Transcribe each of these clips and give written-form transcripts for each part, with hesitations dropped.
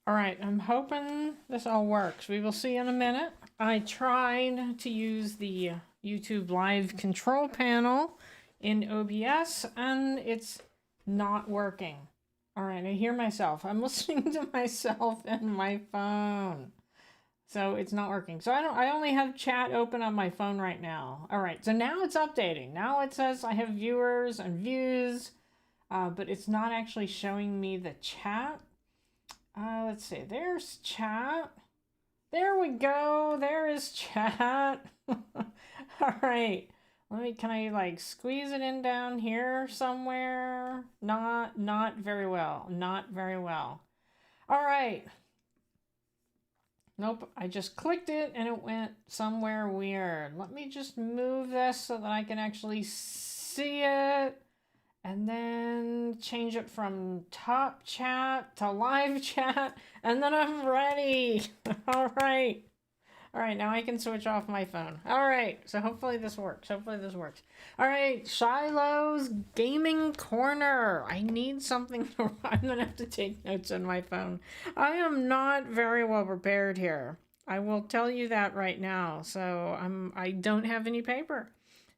All right, I'm hoping this all works. We will see in a minute. I tried to use the YouTube live control panel in OBS and it's not working. All right, I hear myself. I'm listening to myself in my phone. So it's not working. So I only have chat open on my phone right now. All right, so now it's updating. Now it says I have viewers and views, but it's not actually showing me the chat. Let's see, there's chat. There we go, there is chat. All right, can I like squeeze it in down here somewhere? Not very well, not very well. All right. Nope, I just clicked it and it went somewhere weird. Let me just move this so that I can actually see it. And then change it from top chat to live chat. And then I'm ready. All right. All right, now I can switch off my phone. All right, so hopefully this works. Hopefully this works. All right, Shiloh's Gaming Corner. I need something to... I'm going to have to take notes on my phone. I am not very well prepared here. I will tell you that right now. So I don't have any paper.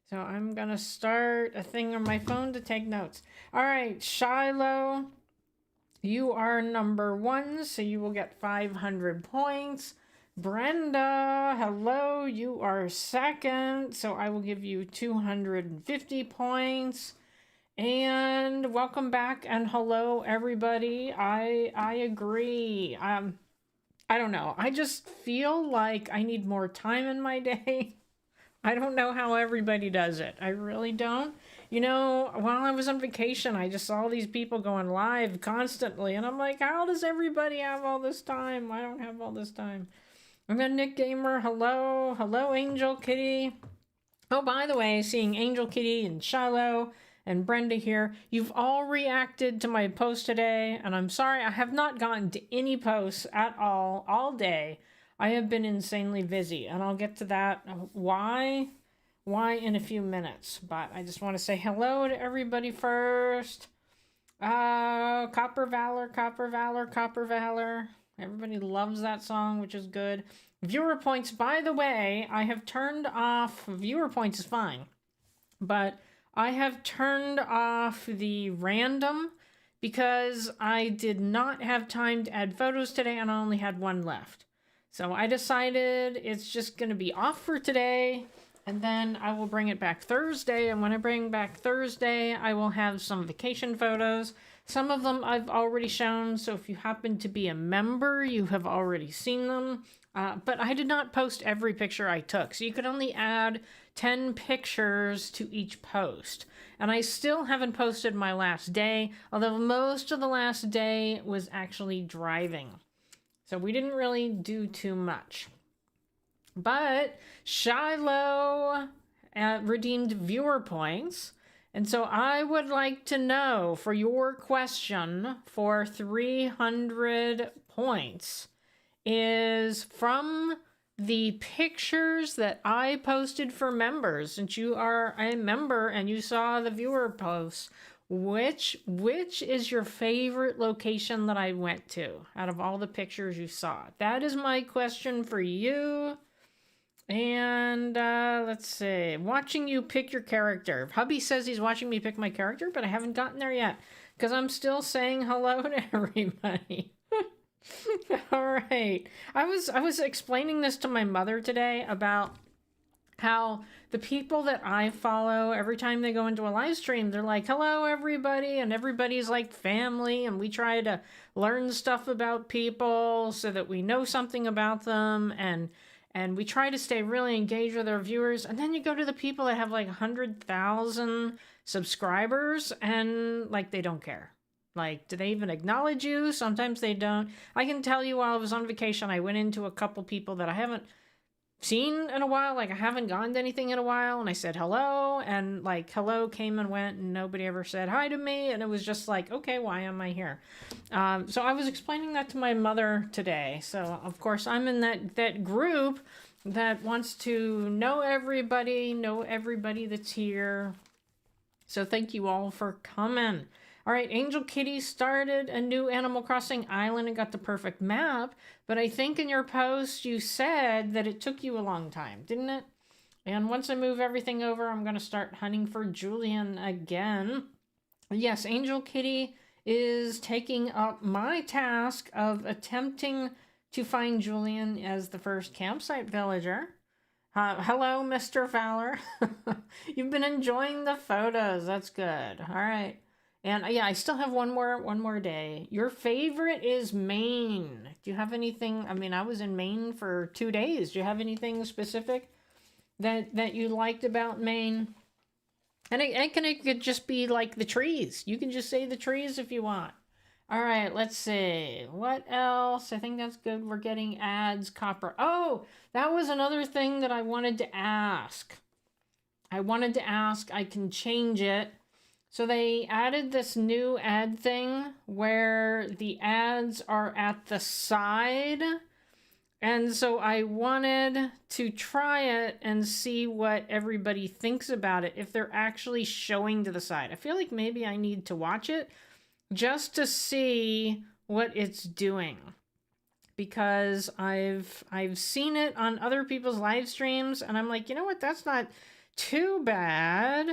So I'm going to start a thing on my phone to take notes. All right, Shiloh, you are number 1, so you will get 500 points. Brenda, hello, you are 2nd, so I will give you 250 points. And welcome back and hello, everybody. I agree. I don't know. I just feel like I need more time in my day. I don't know how everybody does it. I really don't. You know, while I was on vacation, I just saw these people going live constantly. And I'm like, how does everybody have all this time? I don't have all this time. I'm got Nick Gamer. Hello. Hello, Angel Kitty. Oh, by the way, seeing Angel Kitty and Shiloh and Brenda here. You've all reacted to my post today. And I'm sorry, I have not gotten to any posts at all day. I have been insanely busy, and I'll get to that why in a few minutes. But I just want to say hello to everybody first. Copper Valor, Copper Valor, Copper Valor. Everybody loves that song, which is good. Viewer points, by the way, I have turned off, viewer points is fine, but I have turned off the random because I did not have time to add photos today, and I only had one left. So I decided it's just going to be off for today, and then I will bring it back Thursday. And when I bring back Thursday, I will have some vacation photos. Some of them I've already shown, so if you happen to be a member, you have already seen them. But I did not post every picture I took, so you could only add 10 pictures to each post. And I still haven't posted my last day, although most of the last day was actually driving. So we didn't really do too much. But Shiloh redeemed viewer points. And so I would like to know, for your question for 300 points, is from the pictures that I posted for members. Since you are a member and you saw the viewer posts, which is your favorite location that I went to out of all the pictures you saw? That is my question for you. And let's see. Watching you pick your character. Hubby says he's watching me pick my character, but I haven't gotten there yet because I'm still saying hello to everybody. All right. I was explaining this to my mother today about how the people that I follow, every time they go into a live stream, they're like, hello, everybody. And everybody's like family. And we try to learn stuff about people so that we know something about them. And we try to stay really engaged with our viewers. And then you go to the people that have like 100,000 subscribers and like they don't care. Like, do they even acknowledge you? Sometimes they don't. I can tell you while I was on vacation, I went into a couple people that I haven't seen in a while. Like, I haven't gone to anything in a while. And I said hello. And like, hello came and went. And nobody ever said hi to me. And it was just like, okay, why am I here? So I was explaining that to my mother today. So, of course, I'm in that group that wants to know everybody that's here. So thank you all for coming. All right, Angel Kitty started a new Animal Crossing island and got the perfect map, but I think in your post you said that it took you a long time, didn't it? And once I move everything over, I'm going to start hunting for Julian again. Yes, Angel Kitty is taking up my task of attempting to find Julian as the first campsite villager. Hello, Mr. Fowler. You've been enjoying the photos. That's good. All right. And yeah, I still have one more day. Your favorite is Maine. Do you have anything? I mean, I was in Maine for 2 days. Do you have anything specific that you liked about Maine? And it could just be like the trees. You can just say the trees if you want. All right, let's see. What else? I think that's good. We're getting ads, copper. Oh, that was another thing that I wanted to ask. I can change it. So they added this new ad thing where the ads are at the side. And so I wanted to try it and see what everybody thinks about it, if they're actually showing to the side. I feel like maybe I need to watch it just to see what it's doing. Because I've seen it on other people's live streams, and I'm like, you know what, that's not too bad.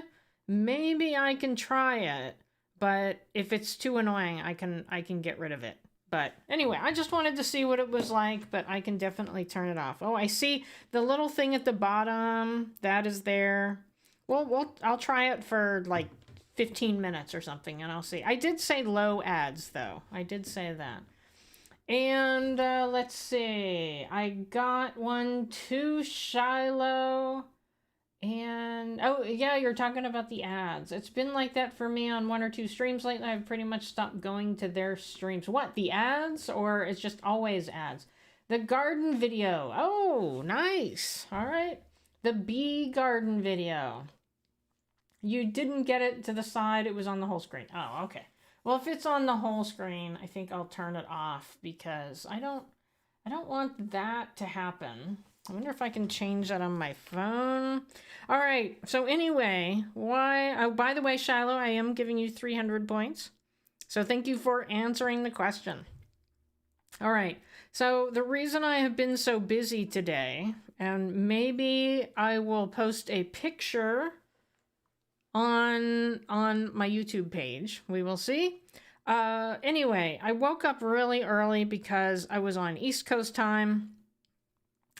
Maybe I can try it, but if it's too annoying, I can get rid of it. But anyway, I just wanted to see what it was like, but I can definitely turn it off. Oh, I see the little thing at the bottom. That is there. Well, I'll try it for like 15 minutes or something, and I'll see. I did say low ads, though. I did say that. And let's see. I got one to Shiloh. And, oh, yeah, you're talking about the ads. It's been like that for me on 1 or 2 streams lately. I've pretty much stopped going to their streams. What, the ads? Or it's just always ads? The garden video. Oh, nice. All right. The bee garden video. You didn't get it to the side. It was on the whole screen. Oh, okay. Well, if it's on the whole screen, I think I'll turn it off because I don't want that to happen. I wonder if I can change that on my phone. All right. So anyway, why? Oh, by the way, Shiloh, I am giving you 300 points. So thank you for answering the question. All right. So the reason I have been so busy today, and maybe I will post a picture on my YouTube page. We will see. Anyway, I woke up really early because I was on East Coast time.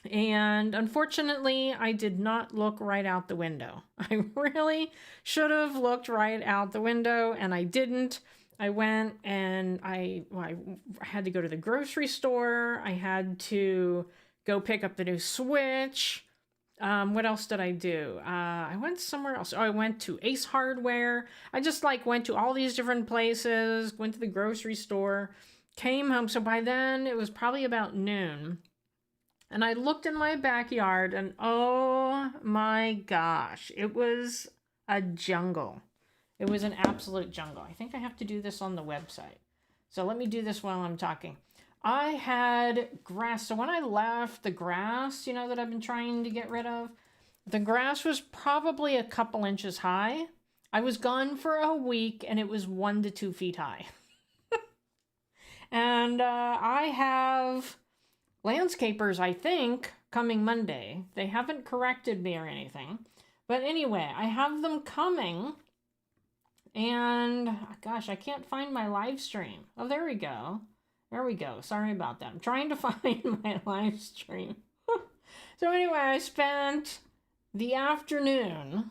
And unfortunately, I did not look right out the window. I really should have looked right out the window, and I didn't. I went and I had to go to the grocery store. I had to go pick up the new Switch. What else did I do? I went somewhere else. Oh, I went to Ace Hardware. I just went to all these different places, went to the grocery store, came home. So by then it was probably about noon. And I looked in my backyard and oh my gosh, it was a jungle. It was an absolute jungle. I think I have to do this on the website. So let me do this while I'm talking. I had grass. So when I left, the grass, that I've been trying to get rid of, the grass was probably a couple inches high. I was gone for a week and it was 1 to 2 feet high. And I have landscapers, I think, coming Monday. They haven't corrected me or anything. But anyway, I have them coming. And gosh, I can't find my live stream. Oh, there we go. There we go. Sorry about that. I'm trying to find my live stream. So anyway, I spent the afternoon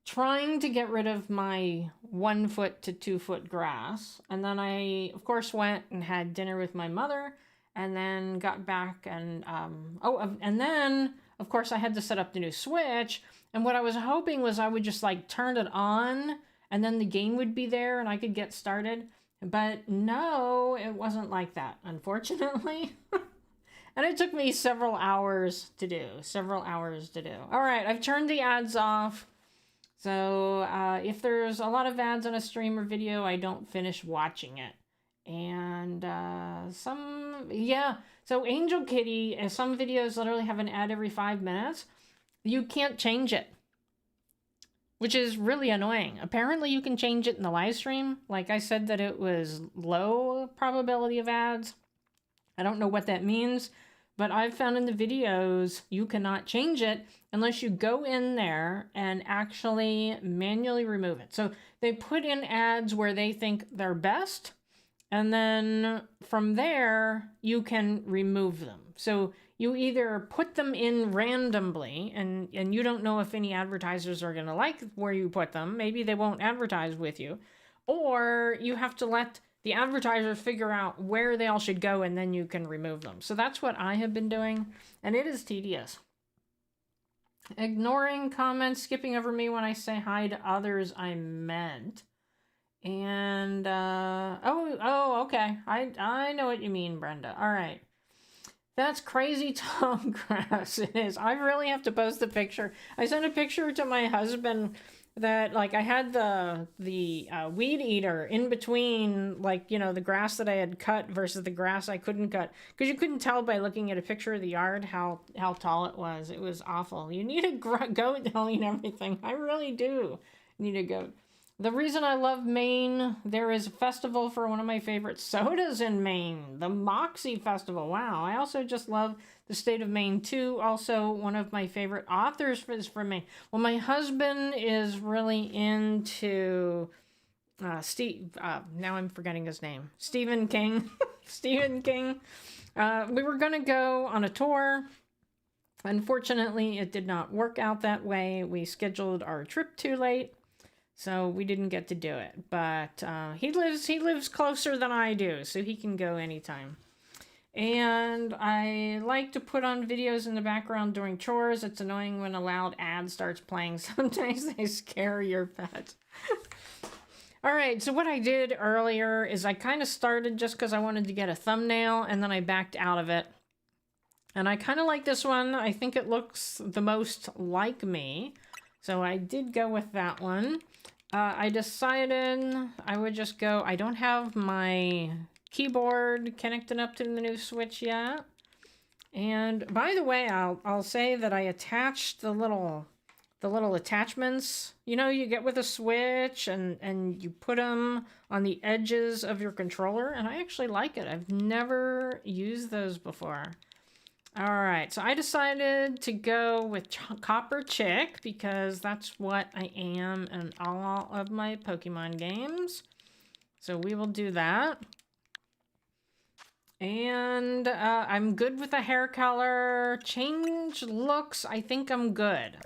trying to get rid of my 1 foot to 2 foot grass. And then I, of course, went and had dinner with my mother and then got back and, and then, of course, I had to set up the new Switch. And what I was hoping was I would just turn it on and then the game would be there and I could get started. But no, it wasn't like that, unfortunately. And it took me several hours to do. All right, I've turned the ads off. So if there's a lot of ads on a stream or video, I don't finish watching it. And so Angel Kitty, some videos literally have an ad every 5 minutes. You can't change it. which is really annoying. Apparently you can change it in the live stream. Like I said that it was low probability of ads. I don't know what that means, but I've found in the videos you cannot change it unless you go in there and actually manually remove it. So they put in ads where they think they're best, and then from there you can remove them. So you either put them in randomly, and you don't know if any advertisers are going to like where you put them. Maybe they won't advertise with you. Or you have to let the advertisers figure out where they all should go, and then you can remove them. So that's what I have been doing, and it is tedious. Ignoring comments, skipping over me when I say hi to others I meant. And, okay. I know what you mean, Brenda. All right. That's crazy tall grass. It is. I really have to post the picture. I sent a picture to my husband that, like, I had the weed eater in between, like, you know, the grass that I had cut versus the grass I couldn't cut. Because you couldn't tell by looking at a picture of the yard how tall it was. It was awful. You need a goat telling everything. I really do need a goat. The reason I love Maine, there is a festival for one of my favorite sodas in Maine, the Moxie Festival. Wow, I also just love the state of Maine too. Also, one of my favorite authors is from Maine. Well, my husband is really into now I'm forgetting his name. Stephen King. Stephen King. We were going to go on a tour. Unfortunately, it did not work out that way. We scheduled our trip too late. So we didn't get to do it, but he lives closer than I do, so he can go anytime. And I like to put on videos in the background during chores. It's annoying when a loud ad starts playing. Sometimes they scare your pet. All right, so what I did earlier is I kind of started just because I wanted to get a thumbnail, and then I backed out of it. And I kind of like this one. I think it looks the most like me. So I did go with that one. I decided I would just go, I don't have my keyboard connected up to the new Switch yet. And by the way, I'll say that I attached the little attachments, you know, you get with a Switch, and you put them on the edges of your controller, and I actually like it. I've never used those before. All right, so I decided to go with Copper Chick because that's what I am in all of my Pokemon games. So we will do that. And I'm good with the hair color. Change looks, I think I'm good.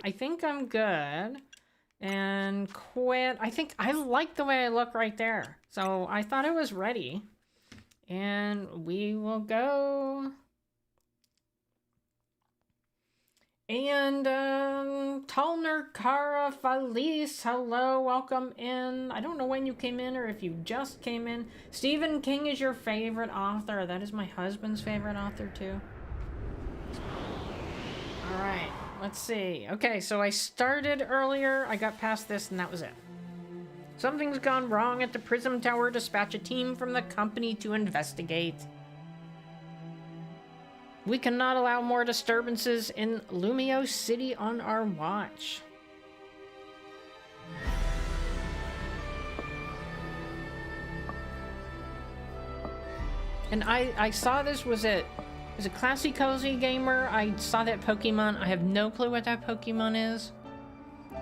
And quit. I think I like the way I look right there. So I thought I was ready. And we will go... And, Talner Cara Felice, hello, welcome in. I don't know when you came in or if you just came in. Stephen King is your favorite author. That is my husband's favorite author, too. All right, let's see. Okay, so I started earlier. I got past this, and that was it. Something's gone wrong at the Prism Tower. Dispatch a team from the company to investigate. We cannot allow more disturbances in Lumio City on our watch. And I saw this, was it Classy Cozy Gamer? I saw that Pokemon. I have no clue what that Pokemon is.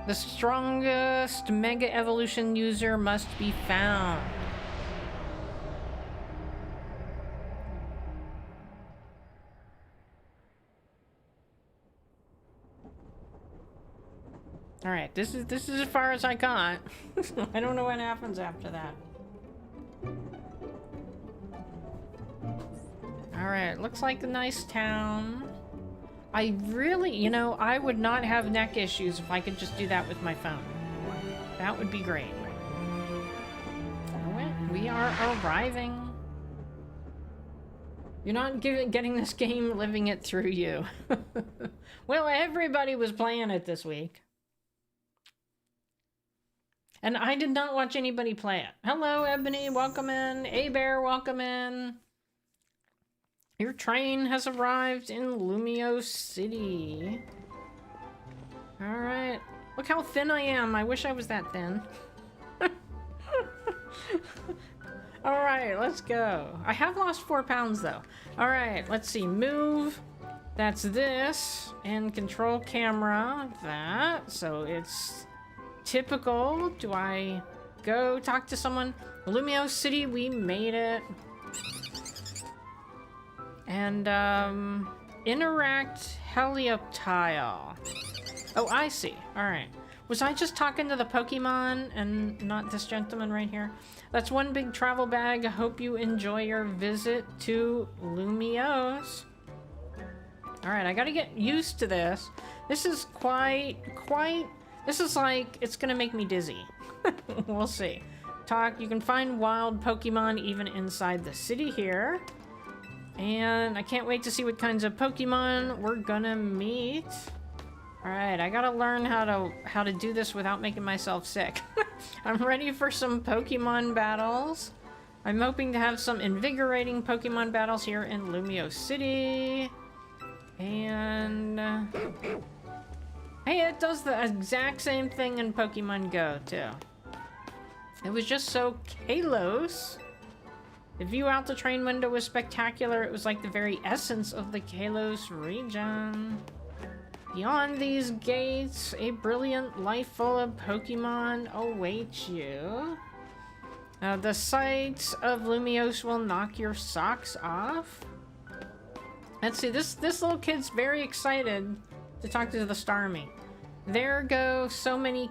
The strongest Mega Evolution user must be found. All right, this is as far as I got. I don't know what happens after that. All right, looks like a nice town. I really, you know, I would not have neck issues if I could just do that with my phone. That would be great. We are arriving. You're not getting this game, living it through you. Well, everybody was playing it this week. And I did not watch anybody play it. Hello, Ebony, welcome in. A-Bear, welcome in. Your train has arrived in Lumio City. Alright. Look how thin I am. I wish I was that thin. Alright, let's go. I have lost 4 pounds though. Alright, let's see. Move. That's this. And control camera. That. So it's typical. Do I go talk to someone? Lumio City, we made it. And, interact helioptile. Oh, I see. Alright. Was I just talking to the Pokemon and not this gentleman right here? That's one big travel bag. I hope you enjoy your visit to Lumiose. Alright, I gotta get used to this. This is this is like, it's gonna make me dizzy. We'll see. You can find wild Pokemon even inside the city here. And I can't wait to see what kinds of Pokemon we're gonna meet. Alright, I gotta learn how to do this without making myself sick. I'm ready for some Pokemon battles. I'm hoping to have some invigorating Pokemon battles here in Lumio City. And... hey, it does the exact same thing in Pokemon Go, too. It was just so Kalos. The view out the train window was spectacular. It was like the very essence of the Kalos region. Beyond these gates, a brilliant life full of Pokemon awaits you. The sights of Lumiose will knock your socks off. Let's see, this little kid's very excited to talk to the Starmie. There go so many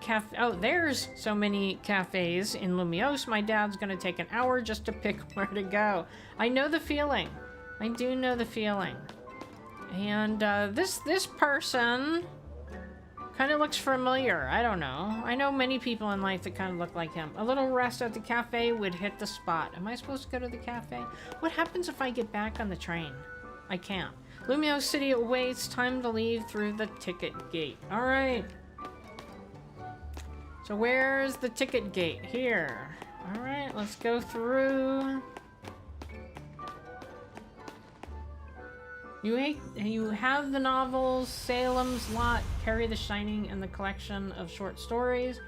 there's so many cafes in Lumiose. My dad's gonna take an hour just to pick where to go. I know the feeling. I do know the feeling. And this person kind of looks familiar. I don't know. I know many people in life that kind of look like him. A little rest at the cafe would hit the spot. Am I supposed to go to the cafe? What happens if I get back on the train? I can't. Lumio City awaits. Time to leave through the ticket gate. Alright. So where's the ticket gate? Here. Alright, let's go through. You have the novels, Salem's Lot, Carry the Shining, and the collection of short stories,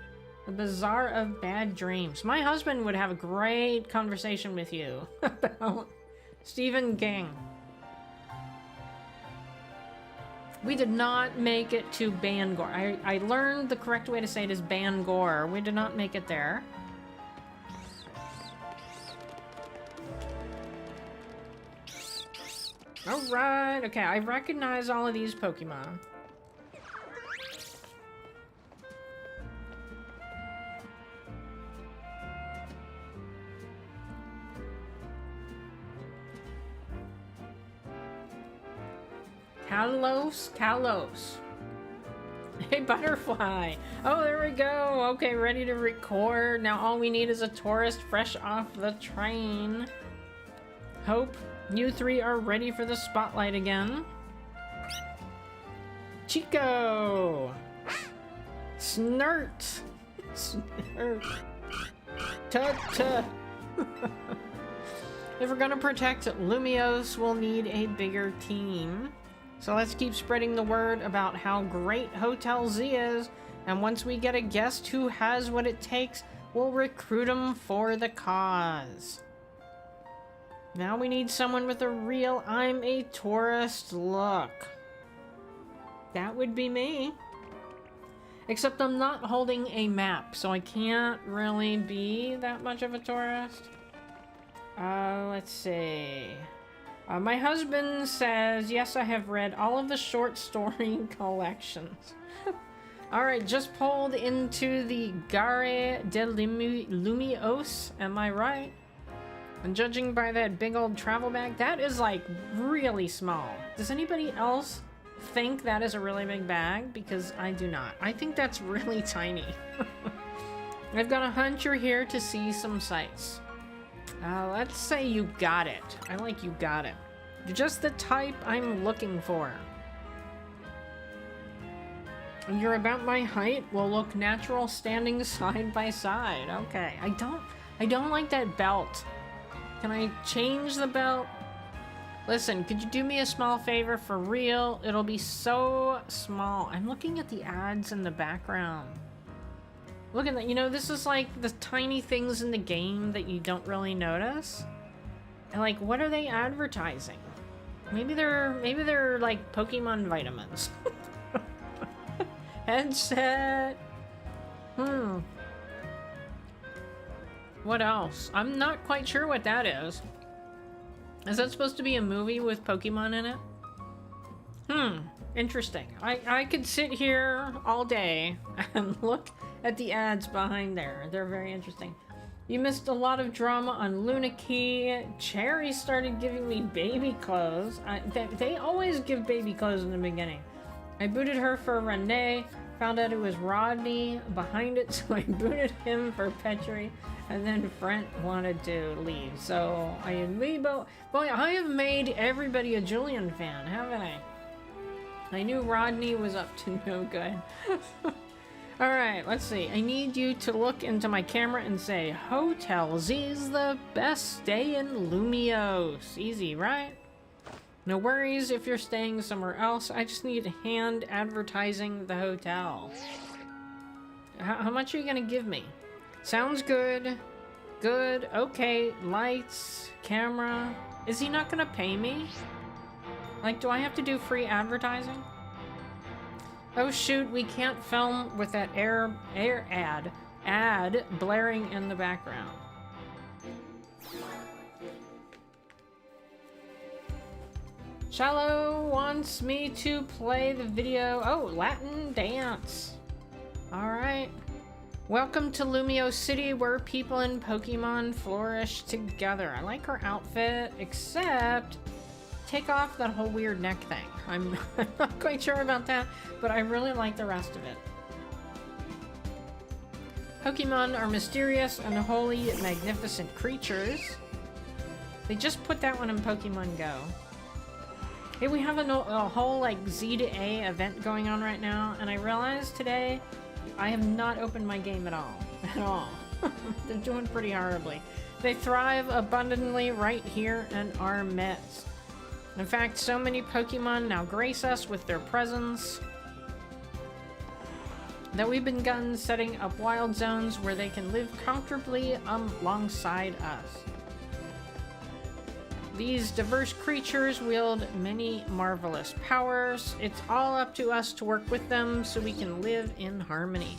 The Bazaar of Bad Dreams. My husband would have a great conversation with you about Stephen King. We did not make it to Bangor. I learned the correct way to say it is Bangor. We did not make it there. Alright, okay, I recognize all of these Pokemon. Kalos. Hey, Butterfly. Oh, there we go. Okay, ready to record. Now all we need is a tourist fresh off the train. Hope you three are ready for the spotlight again. Chico! Snurt! Snurt. Tut-tut! If we're gonna protect Lumiose, we'll need a bigger team. So let's keep spreading the word about how great Hotel Z is, and once we get a guest who has what it takes, we'll recruit them for the cause. Now we need someone with a real I'm a tourist look. That would be me. Except I'm not holding a map, so I can't really be that much of a tourist. Let's see. My husband says, yes, I have read all of the short story collections. Alright, just pulled into the Gare de Lumiose, am I right? And judging by that big old travel bag, that is like really small. Does anybody else think that is a really big bag? Because I do not. I think that's really tiny. I've got a hunch you're here to see some sights. Let's say you got it. I like you got it. You're just the type I'm looking for. And you're about my height. Will look natural standing side by side. Okay. I don't like that belt. Can I change the belt? Listen, could you do me a small favor for real? It'll be so small. I'm looking at the ads in the background. Look at that. You know, this is like the tiny things in the game that you don't really notice. And like, what are they advertising? Maybe they're like Pokemon vitamins. Headset. What else? I'm not quite sure what that is. Is that supposed to be a movie with Pokemon in it? Interesting. I could sit here all day and look at the ads behind there. They're very interesting. You missed a lot of drama on Luna Key. Cherry started giving me baby clothes. They always give baby clothes in the beginning. I booted her for Renee. Found out it was Rodney behind it, so I booted him for Petrie. And then Brent wanted to leave, so I leave. Boy, I have made everybody a Julian fan, haven't I? I knew Rodney was up to no good. Alright, let's see. I need you to look into my camera and say, Hotel Z's the best stay in Lumiose. Easy, right? No worries if you're staying somewhere else. I just need hand advertising the hotel. How much are you gonna give me? Sounds good. Good. Okay. Lights. Camera. Is he not gonna pay me? Like, do I have to do free advertising? Oh shoot, we can't film with that air ad blaring in the background. Shallow wants me to play the video. Oh, Latin dance. Alright. Welcome to Lumio City, where people and Pokemon flourish together. I like her outfit, except take off that whole weird neck thing. I'm not quite sure about that, but I really like the rest of it. Pokemon are mysterious and wholly magnificent creatures. They just put that one in Pokemon Go. Hey, we have a whole like Z to A event going on right now, and I realized today I have not opened my game at all. They're doing pretty horribly. They thrive abundantly right here in our midst. In fact, so many Pokemon now grace us with their presence that we've begun setting up wild zones where they can live comfortably alongside us. These diverse creatures wield many marvelous powers. It's all up to us to work with them so we can live in harmony.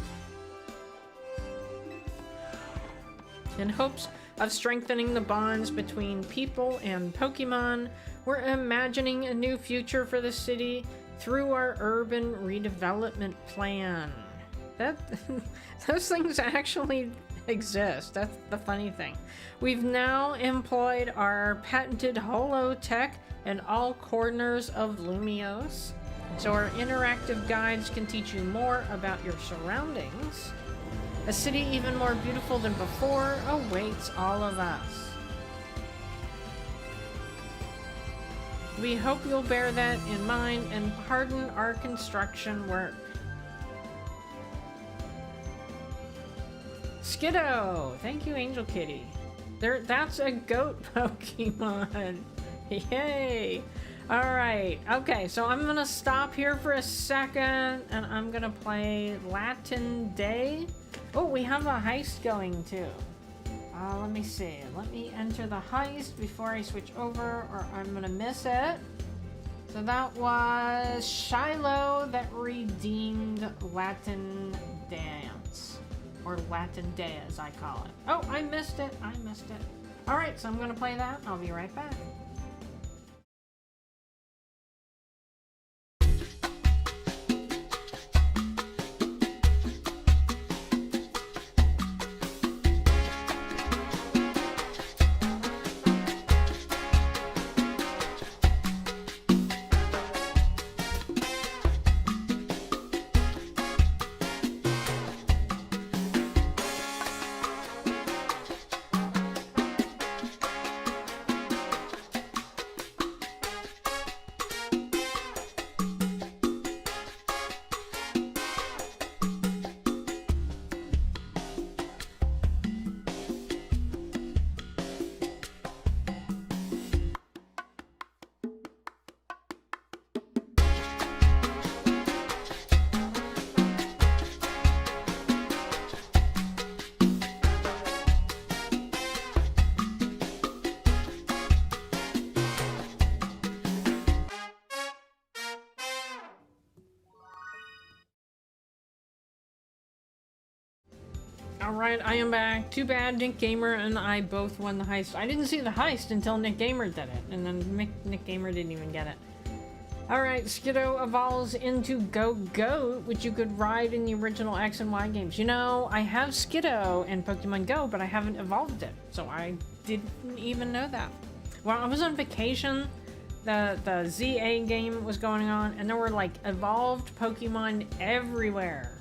In hopes of strengthening the bonds between people and Pokemon, we're imagining a new future for the city through our urban redevelopment plan. Those things actually exist. That's the funny thing. We've now employed our patented holotech in all corners of Lumiose, so our interactive guides can teach you more about your surroundings. A city even more beautiful than before awaits all of us. We hope you'll bear that in mind and pardon our construction work. Skiddo! Thank you, Angel Kitty. That's a goat Pokemon. Yay! Alright, okay, so I'm gonna stop here for a second and I'm gonna play Latin Day. Oh, we have a heist going too. Let me see. Let me enter the heist before I switch over or I'm gonna miss it. So that was Shiloh that redeemed Latin Dance. Or Latin Day as I call it. Oh, I missed it. Alright, so I'm gonna play that. I'll be right back. Alright, I am back. Too bad Nick Gamer and I both won the heist. I didn't see the heist until Nick Gamer did it, and then Nick Gamer didn't even get it. Alright, Skiddo evolves into Go-Goat, which you could ride in the original X and Y games. You know, I have Skiddo in Pokemon Go, but I haven't evolved it, so I didn't even know that. While I was on vacation, the ZA game was going on, and there were like evolved Pokemon everywhere.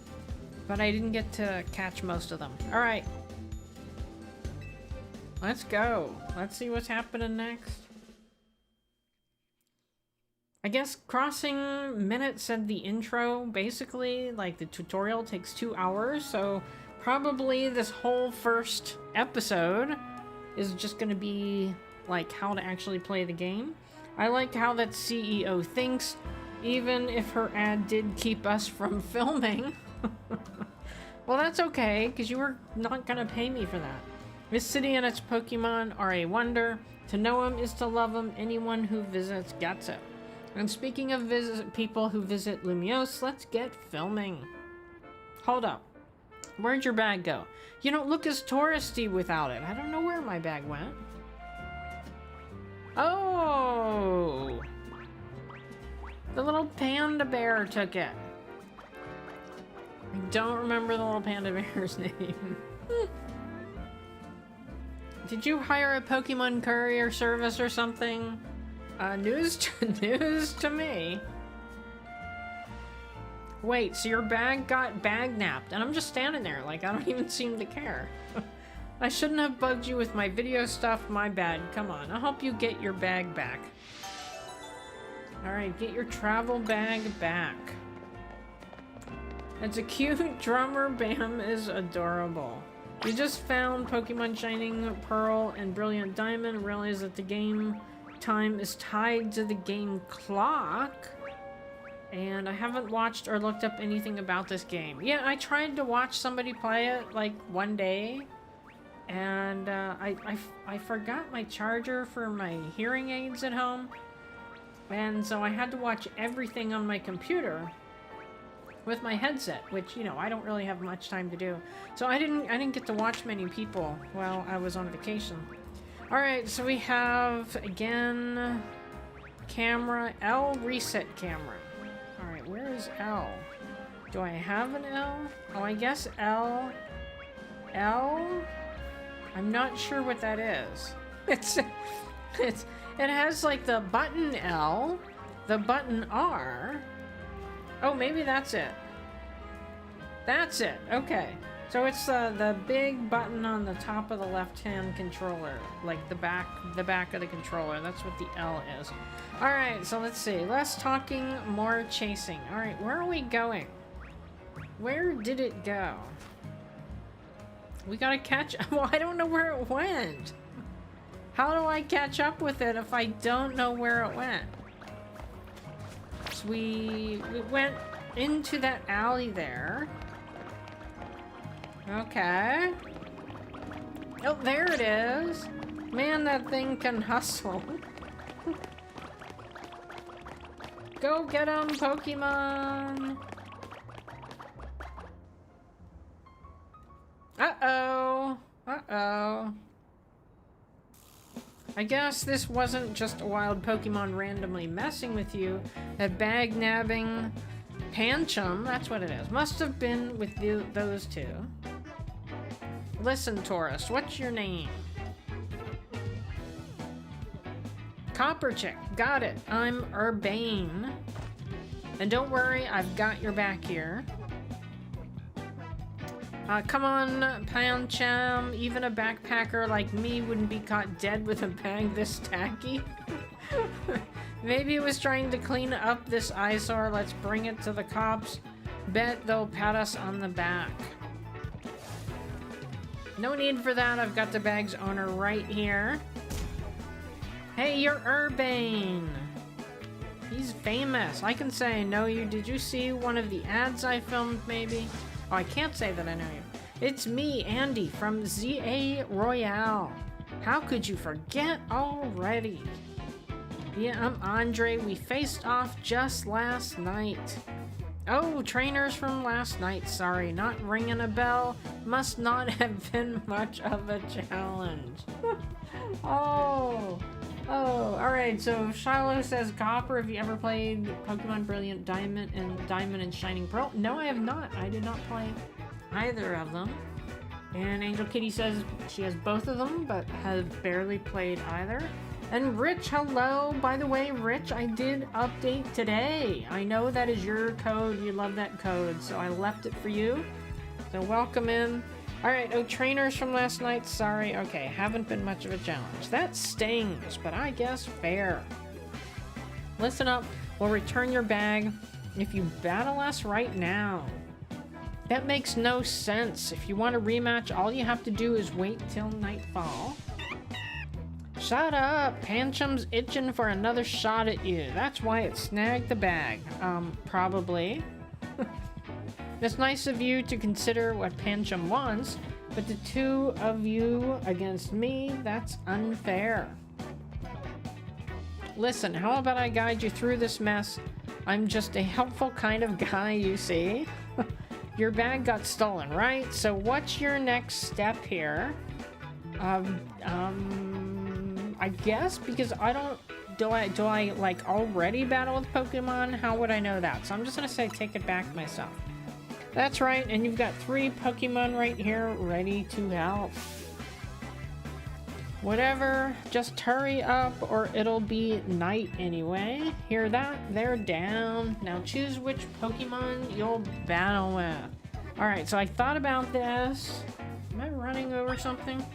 But I didn't get to catch most of them. Alright. Let's go. Let's see what's happening next. I guess crossing minute said the intro, basically, like the tutorial takes 2 hours, so probably this whole first episode is just gonna be like how to actually play the game. I like how that CEO thinks, even if her ad did keep us from filming. Well, that's okay, because you were not gonna pay me for that. This city and its Pokemon are a wonder. To know them is to love them. Anyone who visits gets it. And speaking of people who visit Lumiose, let's get filming. Hold up. Where'd your bag go? You don't look as touristy without it. I don't know where my bag went. Oh! The little panda bear took it. I don't remember the little panda bear's name. Did you hire a Pokemon courier service or something? News to me. Wait, so your bag got bag-napped, and I'm just standing there like I don't even seem to care. I shouldn't have bugged you with my video stuff, my bad. Come on, I'll help you get your bag back. Alright, get your travel bag back. It's a cute drummer. Bam is adorable. We just found Pokemon Shining Pearl and Brilliant Diamond and realized that the game time is tied to the game clock. And I haven't watched or looked up anything about this game. Yeah, I tried to watch somebody play it like one day. And I forgot my charger for my hearing aids at home. And so I had to watch everything on my computer with my headset, which, you know, I don't really have much time to do. So I didn't get to watch many people while I was on vacation. Alright, so we have, again, camera, L, reset camera. Alright, where is L? Do I have an L? Oh, I guess L. L? I'm not sure what that is. It has like the button L, the button R. Oh, maybe that's it. That's it. Okay. So it's the big button on the top of the left-hand controller, like the back of the controller. That's what the L is. All right. So let's see. Less talking, more chasing. All right. Where are we going? Where did it go? We gotta catch. Well, I don't know where it went. How do I catch up with it if I don't know where it went? So we went into that alley there. Okay. Oh, there it is. Man, that thing can hustle. Go get 'em, Pokemon. Uh-oh. Uh-oh. I guess this wasn't just a wild Pokemon randomly messing with you. That bag-nabbing Pancham, that's what it is, must have been with those two. Listen, tourist, what's your name? Copper Chick, got it. I'm Urbane. And don't worry, I've got your back here. Come on, Pancham. Even a backpacker like me wouldn't be caught dead with a bag this tacky. Maybe it was trying to clean up this eyesore. Let's bring it to the cops. Bet they'll pat us on the back. No need for that. I've got the bag's owner right here. Hey, you're Urbane. He's famous. I can say I know you. Did you see one of the ads I filmed, maybe? Oh, I can't say that I know you. It's me, Andy, from ZA Royale. How could you forget already? Yeah, I'm Andre. We faced off just last night. Oh, trainers from last night. Sorry, not ringing a bell. Must not have been much of a challenge. Oh, alright, so Shiloh says, Copper, have you ever played Pokemon Brilliant Diamond and Shining Pearl? No, I have not. I did not play either of them. And Angel Kitty says she has both of them, but has barely played either. And Rich, hello. By the way, Rich, I did update today. I know that is your code. You love that code, so I left it for you. So welcome in. Alright, oh, trainers from last night. Sorry. Okay, haven't been much of a challenge. That stings, but I guess fair. Listen up. We'll return your bag if you battle us right now. That makes no sense. If you want a rematch, all you have to do is wait till nightfall. Shut up! Pancham's itching for another shot at you. That's why it snagged the bag. Probably. It's nice of you to consider what Pancham wants, but the two of you against me, that's unfair. Listen, how about I guide you through this mess? I'm just a helpful kind of guy, you see. Your bag got stolen, right? So what's your next step here? I guess because I don't... Do I like already battle with Pokemon? How would I know that? So I'm just gonna say take it back myself. That's right, and you've got 3 Pokemon right here ready to help. Whatever, just hurry up or it'll be night anyway. Hear that? They're down. Now choose which Pokemon you'll battle with. Alright, so I thought about this. Am I running over something?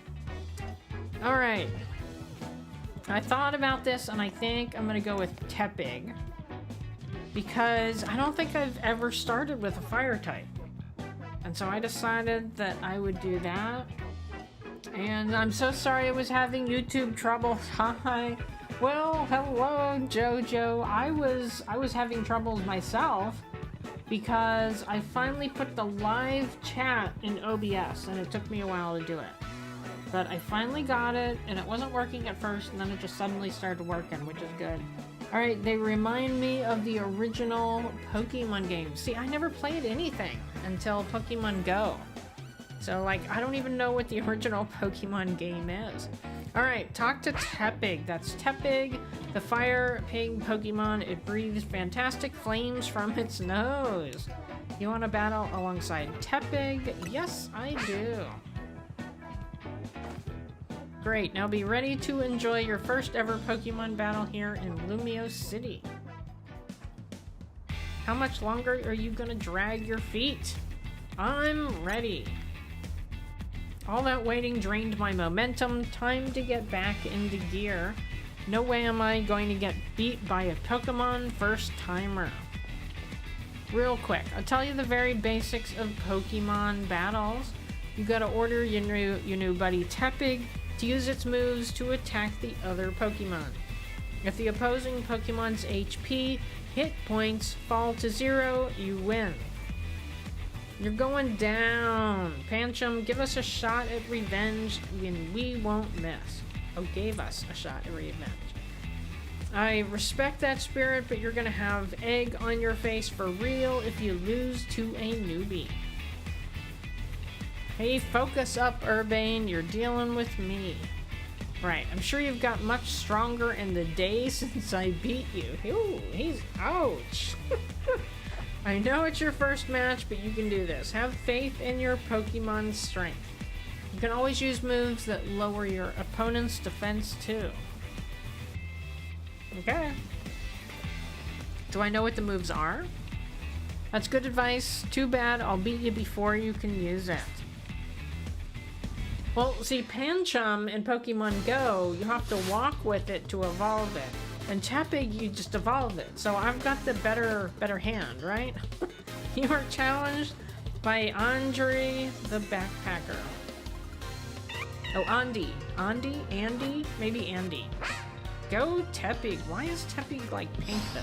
Alright. I thought about this and I think I'm gonna go with Tepig. Because I don't think I've ever started with a fire type. And so I decided that I would do that. And I'm so sorry I was having YouTube trouble. Hi. Well, hello, Jojo. I was having troubles myself because I finally put the live chat in OBS and it took me a while to do it. But I finally got it and it wasn't working at first and then it just suddenly started working, which is good. Alright, they remind me of the original Pokemon games. See, I never played anything until Pokemon Go. So, like, I don't even know what the original Pokemon game is. Alright, talk to Tepig. That's Tepig, the fire pig Pokemon. It breathes fantastic flames from its nose. You want to battle alongside Tepig? Yes, I do. Great, now be ready to enjoy your first ever Pokemon battle here in Lumio City. How much longer are you gonna drag your feet? I'm ready. All that waiting drained my momentum. Time to get back into gear. No way am I going to get beat by a Pokemon first timer. Real quick, I'll tell you the very basics of Pokemon battles. You gotta order your new buddy Tepig to use its moves to attack the other Pokemon. If the opposing Pokemon's HP, hit points fall to 0, you win. You're going down. Pancham, give us a shot at revenge and we won't miss. Oh, gave us a shot at revenge. I respect that spirit, but you're gonna have egg on your face for real if you lose to a newbie. Hey, focus up, Urbane. You're dealing with me. Right, I'm sure you've got much stronger in the day since I beat you. Ooh, ouch. I know it's your first match, but you can do this. Have faith in your Pokemon's strength. You can always use moves that lower your opponent's defense too. Okay. Do I know what the moves are? That's good advice. Too bad, I'll beat you before you can use it. Well, see, Pancham in Pokemon Go, you have to walk with it to evolve it. And Tepig, you just evolve it. So I've got the better hand, right? You are challenged by Andre the Backpacker. Oh, Andy. Andy? Maybe Andy. Go Tepig. Why is Tepig like pink though?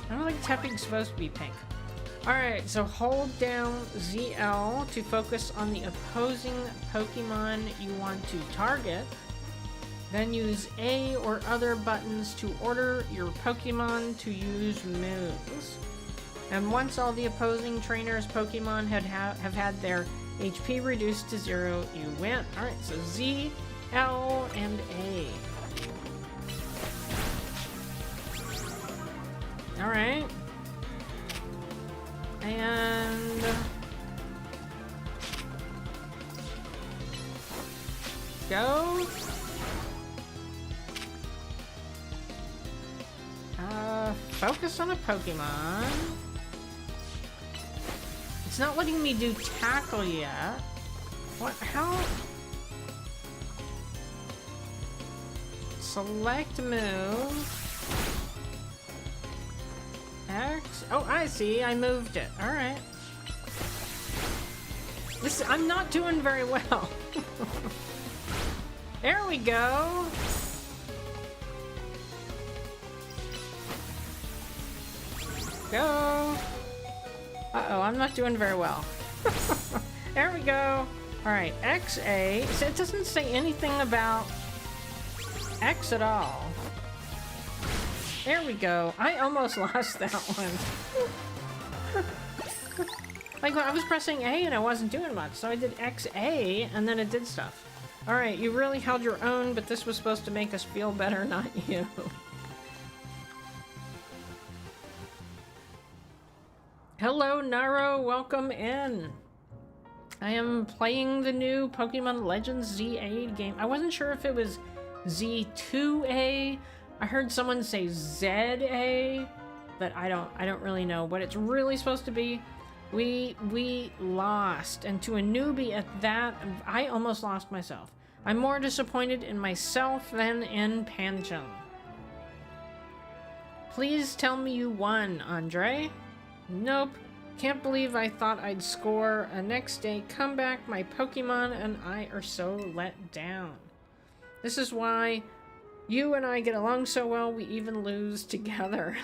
I don't think Tepig's supposed to be pink. Alright, so hold down ZL to focus on the opposing Pokemon you want to target. Then use A or other buttons to order your Pokemon to use moves. And once all the opposing trainers' Pokemon have had their HP reduced to 0, you win. Alright, so Z, L, and A. Alright. And... go. Focus on a Pokemon. It's not letting me do tackle yet. What? How? Select move. X. Oh, I see. I moved it. All right. I'm not doing very well. There we go. Go. Uh-oh, I'm not doing very well. There we go. Alright, XA. So it doesn't say anything about X at all. There we go. I almost lost that one. Like, I was pressing A and I wasn't doing much, so I did XA and then it did stuff. Alright, you really held your own, but this was supposed to make us feel better, not you. Hello, Naro. Welcome in. I am playing the new Pokemon Legends Z8 game. I wasn't sure if it was Z2A. I heard someone say ZA, but I don't really know what it's really supposed to be. We lost, and to a newbie at that, I almost lost myself. I'm more disappointed in myself than in Pancham. Please tell me you won, Andre. Nope. Can't believe I thought I'd score a next day comeback. My Pokemon and I are so let down. This is why you and I get along so well, we even lose together.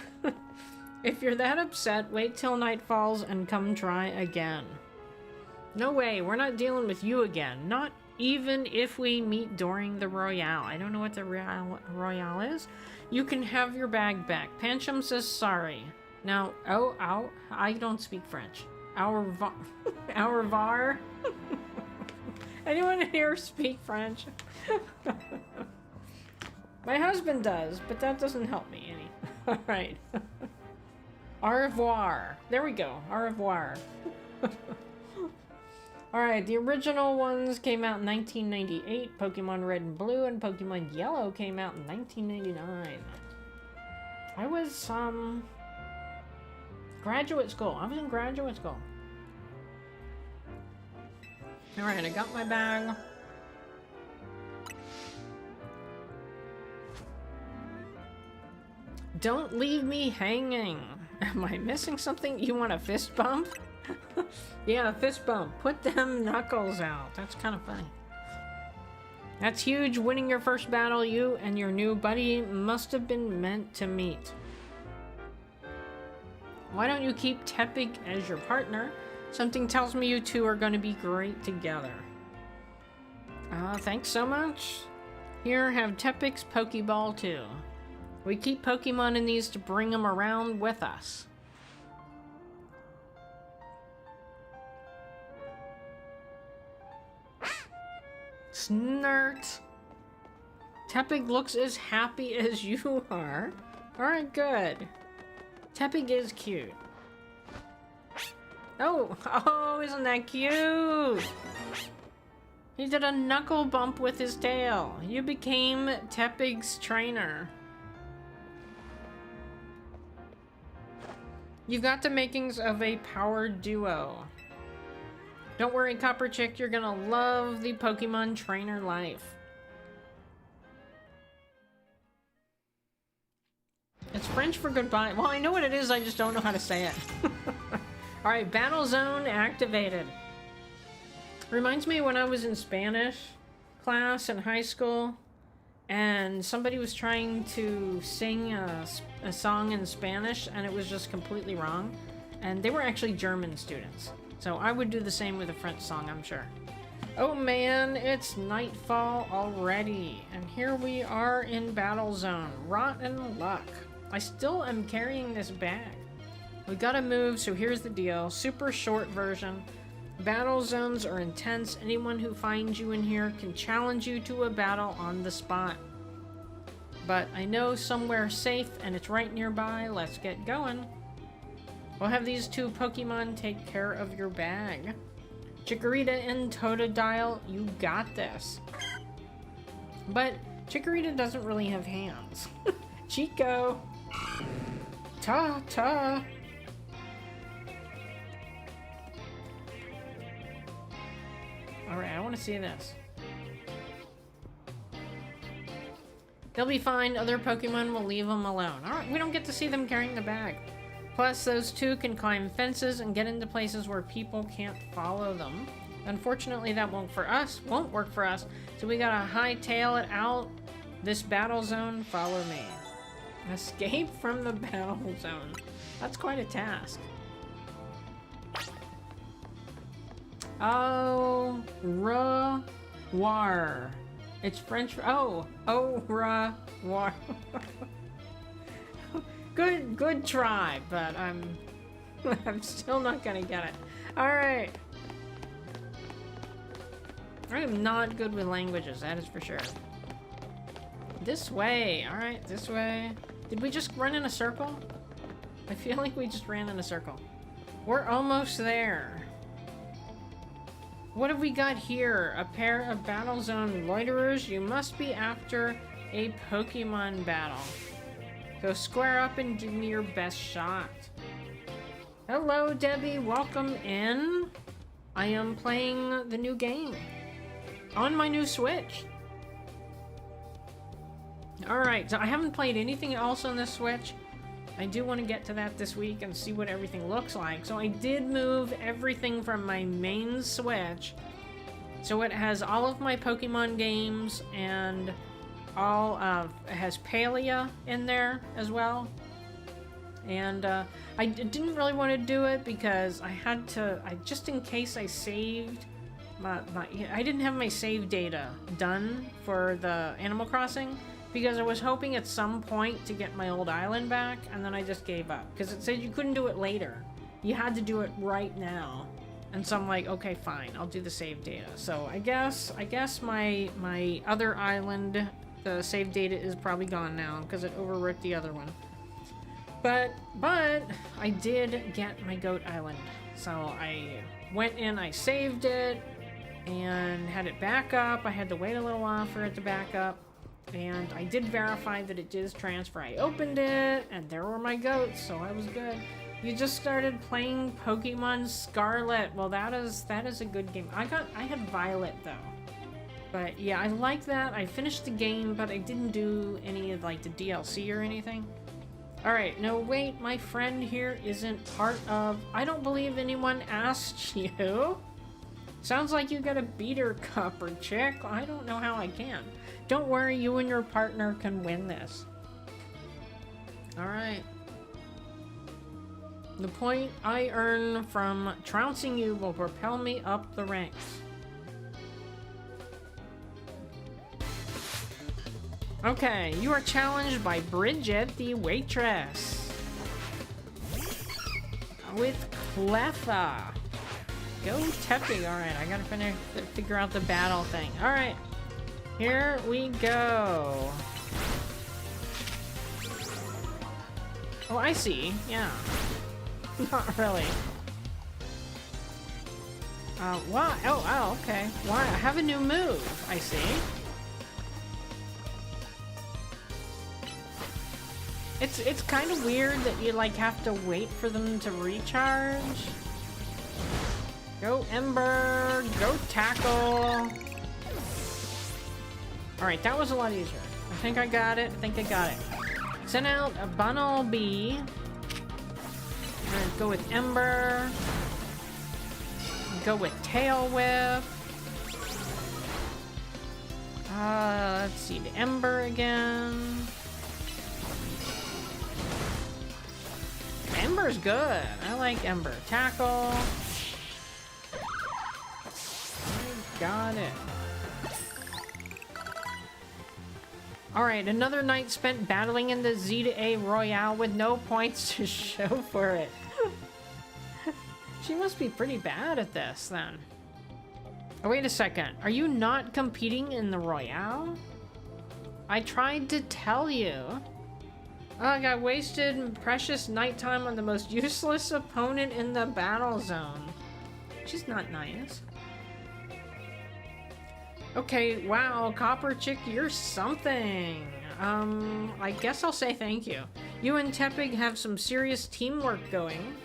If you're that upset, wait till night falls and come try again. No way, we're not dealing with you again. Not even if we meet during the Royale. I don't know what the Royale is. You can have your bag back. Pancham says sorry. Now, I don't speak French. Our var. Anyone here speak French? My husband does, but that doesn't help me any. All right. Au revoir. There we go. Au revoir. All right, the original ones came out in 1998. Pokemon Red and Blue and Pokemon Yellow came out in 1999. I was, graduate school. I was in graduate school. Alright, I got my bag. Don't leave me hanging. Am I missing something? You want a fist bump? Yeah, a fist bump. Put them knuckles out. That's kind of funny. That's huge. Winning your first battle, you and your new buddy must have been meant to meet. Why don't you keep Tepig as your partner? Something tells me you two are going to be great together. Thanks so much. Here, have Tepig's Pokeball too. We keep Pokemon in these to bring them around with us. Snert. Tepig looks as happy as you are. Alright, good. Tepig is cute. Oh, isn't that cute? He did a knuckle bump with his tail. You became Tepig's trainer. You've got the makings of a power duo. Don't worry, Copper Chick, you're gonna love the Pokemon trainer life. It's French for goodbye. Well, I know what it is, I just don't know how to say it. Alright, Battle Zone activated. Reminds me when I was in Spanish class in high school, and somebody was trying to sing a song in Spanish, and it was just completely wrong. And they were actually German students. So I would do the same with a French song, I'm sure. Oh man, it's nightfall already. And here we are in Battle Zone. Rotten luck. I still am carrying this bag. We gotta move, so here's the deal. Super short version. Battle zones are intense. Anyone who finds you in here can challenge you to a battle on the spot. But I know somewhere safe and it's right nearby. Let's get going. We'll have these two Pokemon take care of your bag. Chikorita and Totodile, you got this. But Chikorita doesn't really have hands. Chico! Ta-ta! Alright, I want to see this. They'll be fine. Other Pokemon will leave them alone. Alright, we don't get to see them carrying the bag. Plus, those two can climb fences and get into places where people can't follow them. Unfortunately, that won't work for us. So we gotta hightail it out. This battle zone, follow me. Escape from the battle zone. That's quite a task. Oh, war. It's French. Oh, revoir. Good try, but I'm still not gonna get it. All right. I am not good with languages, that is for sure. This way. All right, this way. Did we just run in a circle? I feel like we just ran in a circle. We're almost there. What have we got here? A pair of battle zone loiterers. You must be after a Pokemon battle. So square up and give me your best shot. Hello, Debbie. Welcome in. I am playing the new game on my new Switch. Alright, so I haven't played anything else on this Switch. I do want to get to that this week and see what everything looks like. So I did move everything from my main Switch. So it has all of my Pokemon games and all of... It has Palia in there as well. And I didn't really want to do it because I had to... just in case I saved... I didn't have my save data done for the Animal Crossing. Because I was hoping at some point to get my old island back, and then I just gave up. Because it said you couldn't do it later. You had to do it right now. And so I'm like, okay, fine, I'll do the save data. So I guess my other island, the save data is probably gone now, because it overwrote the other one. But I did get my goat island. So I went in, I saved it, and had it back up. I had to wait a little while for it to back up. And I did verify that it did transfer. I opened it, and there were my goats, so I was good. You just started playing Pokemon Scarlet. Well, that is a good game. I had Violet, though. But, yeah, I like that. I finished the game, but I didn't do any of, like, the DLC or anything. Alright, no, wait, my friend here isn't part of... I don't believe anyone asked you. Sounds like you got a beater cup or chick. I don't know how I can. Don't worry, you and your partner can win this. Alright. The point I earn from trouncing you will propel me up the ranks. Okay, you are challenged by Bridget, the waitress. With Cleffa. Go Teppy. Alright, I gotta figure out the battle thing. Alright. Here we go. Oh, I see. Yeah. Not really. What? Oh, okay. Why? I have a new move. I see. It's kind of weird that you, like, have to wait for them to recharge. Go Ember. Go Tackle. Alright, that was a lot easier. I think I got it. Send out a Bunnelby. And go with Ember. Go with Tail Whip. Let's see, the Ember again. Ember's good. I like Ember. Tackle. I got it. Alright, another night spent battling in the Z to A Royale with no points to show for it. She must be pretty bad at this, then. Oh, wait a second. Are you not competing in the Royale? I tried to tell you. Oh, I got wasted precious nighttime on the most useless opponent in the battle zone. She's not nice. Okay, wow, Copper Chick, you're something. I guess I'll say thank you. You and Tepig have some serious teamwork going.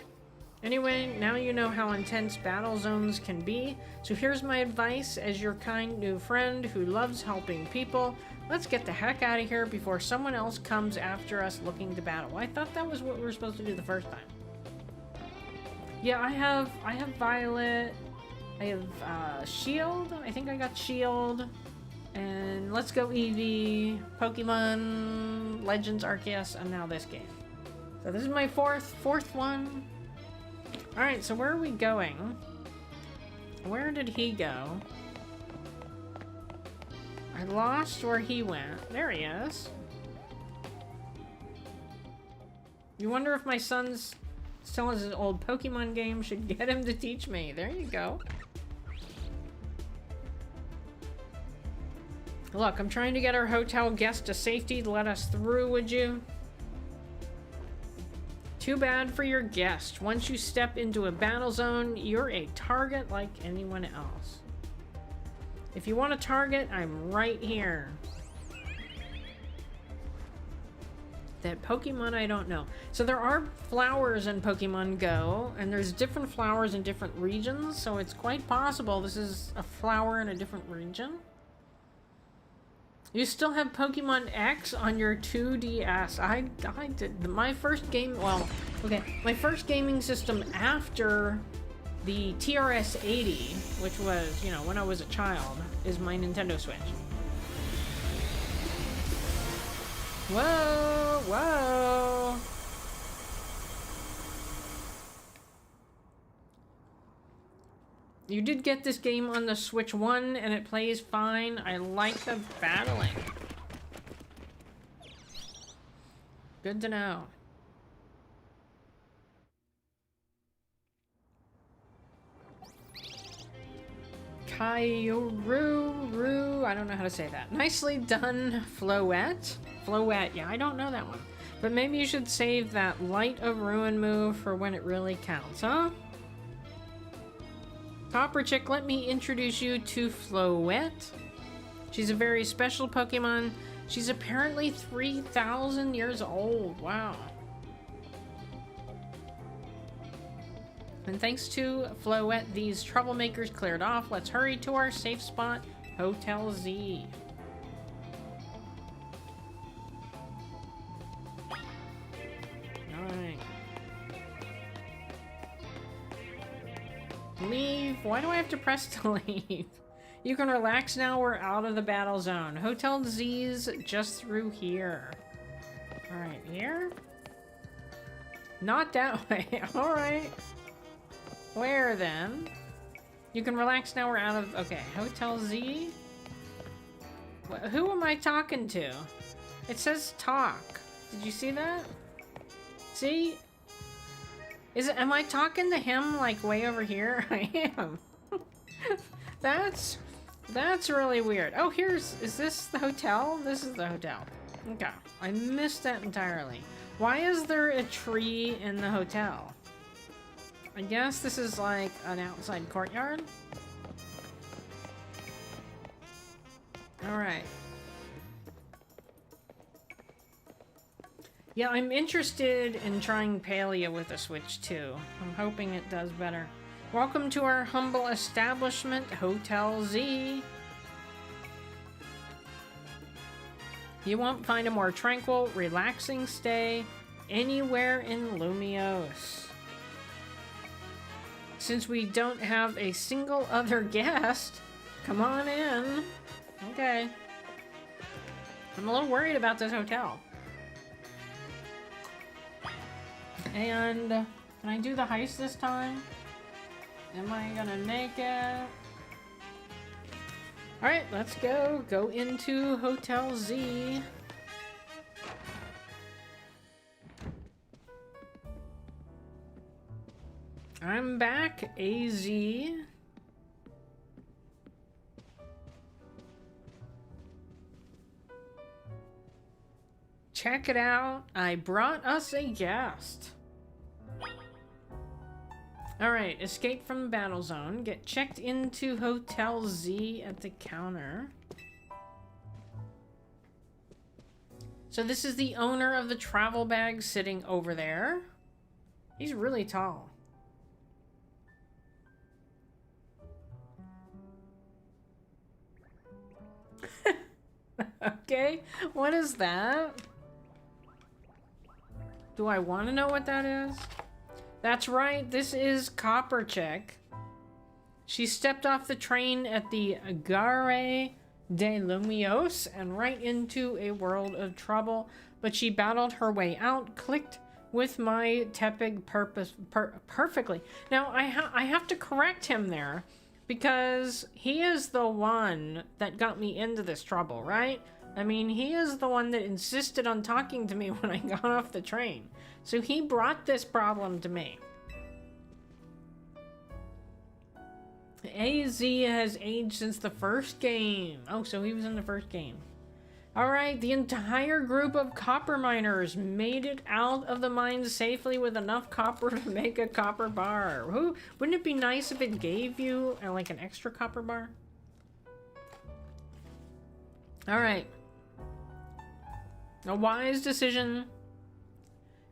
Anyway, now you know how intense battle zones can be, so here's my advice as your kind new friend who loves helping people. Let's get the heck out of here before someone else comes after us looking to battle. I thought that was what we were supposed to do the first time. Yeah, I have Violet. I have Shield. I think I got Shield. And let's go Eevee, Pokemon, Legends Arceus, and now this game. So this is my fourth one. Alright, so where are we going? Where did he go? I lost where he went. There he is. You wonder if my son's still has his old Pokemon game, should get him to teach me. There you go. Look, I'm trying to get our hotel guest to safety to let us through, would you? Too bad for your guest. Once you step into a battle zone, you're a target like anyone else. If you want a target, I'm right here. That Pokemon I don't know. So there are flowers in Pokemon Go, and there's different flowers in different regions, so it's quite possible this is a flower in a different region. You still have Pokemon X on your 2DS. I did my first game, well, okay, my first gaming system after the TRS-80, which was, you know, when I was a child, is my Nintendo Switch. Whoa, whoa. You did get this game on the Switch 1 and it plays fine. I like the battling. Good to know. Kyoru, I don't know how to say that. Nicely done, Floette. Floette, yeah, I don't know that one. But maybe you should save that Light of Ruin move for when it really counts, huh? Copper Chick, let me introduce you to Floette. She's a very special Pokemon. She's apparently 3,000 years old. Wow. And thanks to Floette, these troublemakers cleared off. Let's hurry to our safe spot, Hotel Z. Alright. Leave. Why do I have to press to leave? You can relax now. We're out of the battle zone. Hotel Z's just through here. Alright, here? Not that way. Alright. Where then? You can relax now. We're out of... Okay, Hotel Z? Who am I talking to? It says talk. Did you see that? See? Am I talking to him, like, way over here? I am. That's really weird. Oh, is this the hotel? This is the hotel. Okay, I missed that entirely. Why is there a tree in the hotel? I guess this is like an outside courtyard? Alright. Yeah, I'm interested in trying Palea with a Switch too. I'm hoping it does better. Welcome to our humble establishment, Hotel Z. You won't find a more tranquil, relaxing stay anywhere in Lumiose. Since we don't have a single other guest, come on in. Okay. I'm a little worried about this hotel. And can I do the heist this time? Am I gonna make it? Alright, let's go. Go into Hotel Z. I'm back, AZ. Check it out. I brought us a guest. Alright, escape from the battle zone. Get checked into Hotel Z at the counter. So this is the owner of the travel bag sitting over there. He's really tall. Okay, what is that? Do I want to know what that is? That's right, this is Copper Chick. She stepped off the train at the Gare de Lumios and right into a world of trouble, but she battled her way out, clicked with my tepig perfectly. Now, I have to correct him there, because he is the one that got me into this trouble, right? I mean, he is the one that insisted on talking to me when I got off the train. So he brought this problem to me. AZ has aged since the first game. Oh, so he was in the first game. Alright, the entire group of copper miners made it out of the mine safely with enough copper to make a copper bar. Ooh, wouldn't it be nice if it gave you like an extra copper bar? Alright. A wise decision.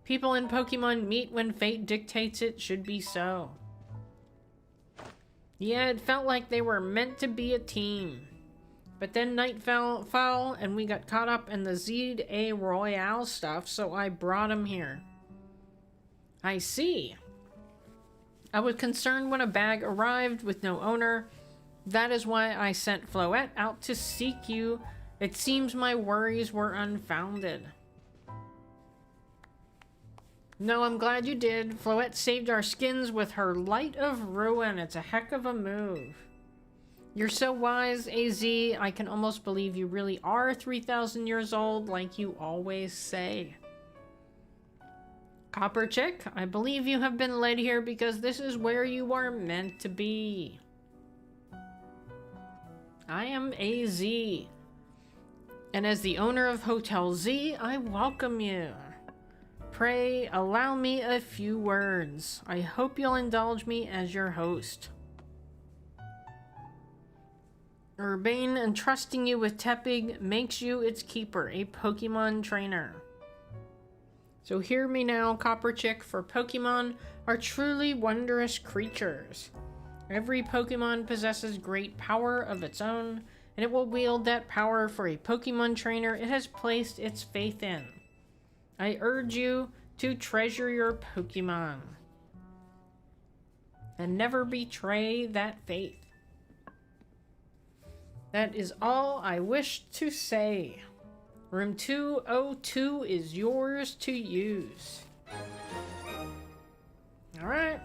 People in Pokemon meet when fate dictates it should be so. Yeah, it felt like they were meant to be a team. But then night fell and we got caught up in the ZA Royale stuff, so I brought him here. I see. I was concerned when a bag arrived with no owner. That is why I sent Floette out to seek you. It seems my worries were unfounded. No, I'm glad you did. Floette saved our skins with her Light of Ruin. It's a heck of a move. You're so wise, AZ. I can almost believe you really are 3,000 years old, like you always say. Copper Chick, I believe you have been led here because this is where you are meant to be. I am AZ. And as the owner of Hotel Z, I welcome you. Pray, allow me a few words. I hope you'll indulge me as your host. Urbane entrusting you with Tepig makes you its keeper, a Pokemon trainer. So hear me now, Copper Chick, for Pokemon are truly wondrous creatures. Every Pokemon possesses great power of its own, and it will wield that power for a Pokemon trainer it has placed its faith in. I urge you to treasure your Pokemon and never betray that faith. That is all I wish to say. Room 202 is yours to use. Alright.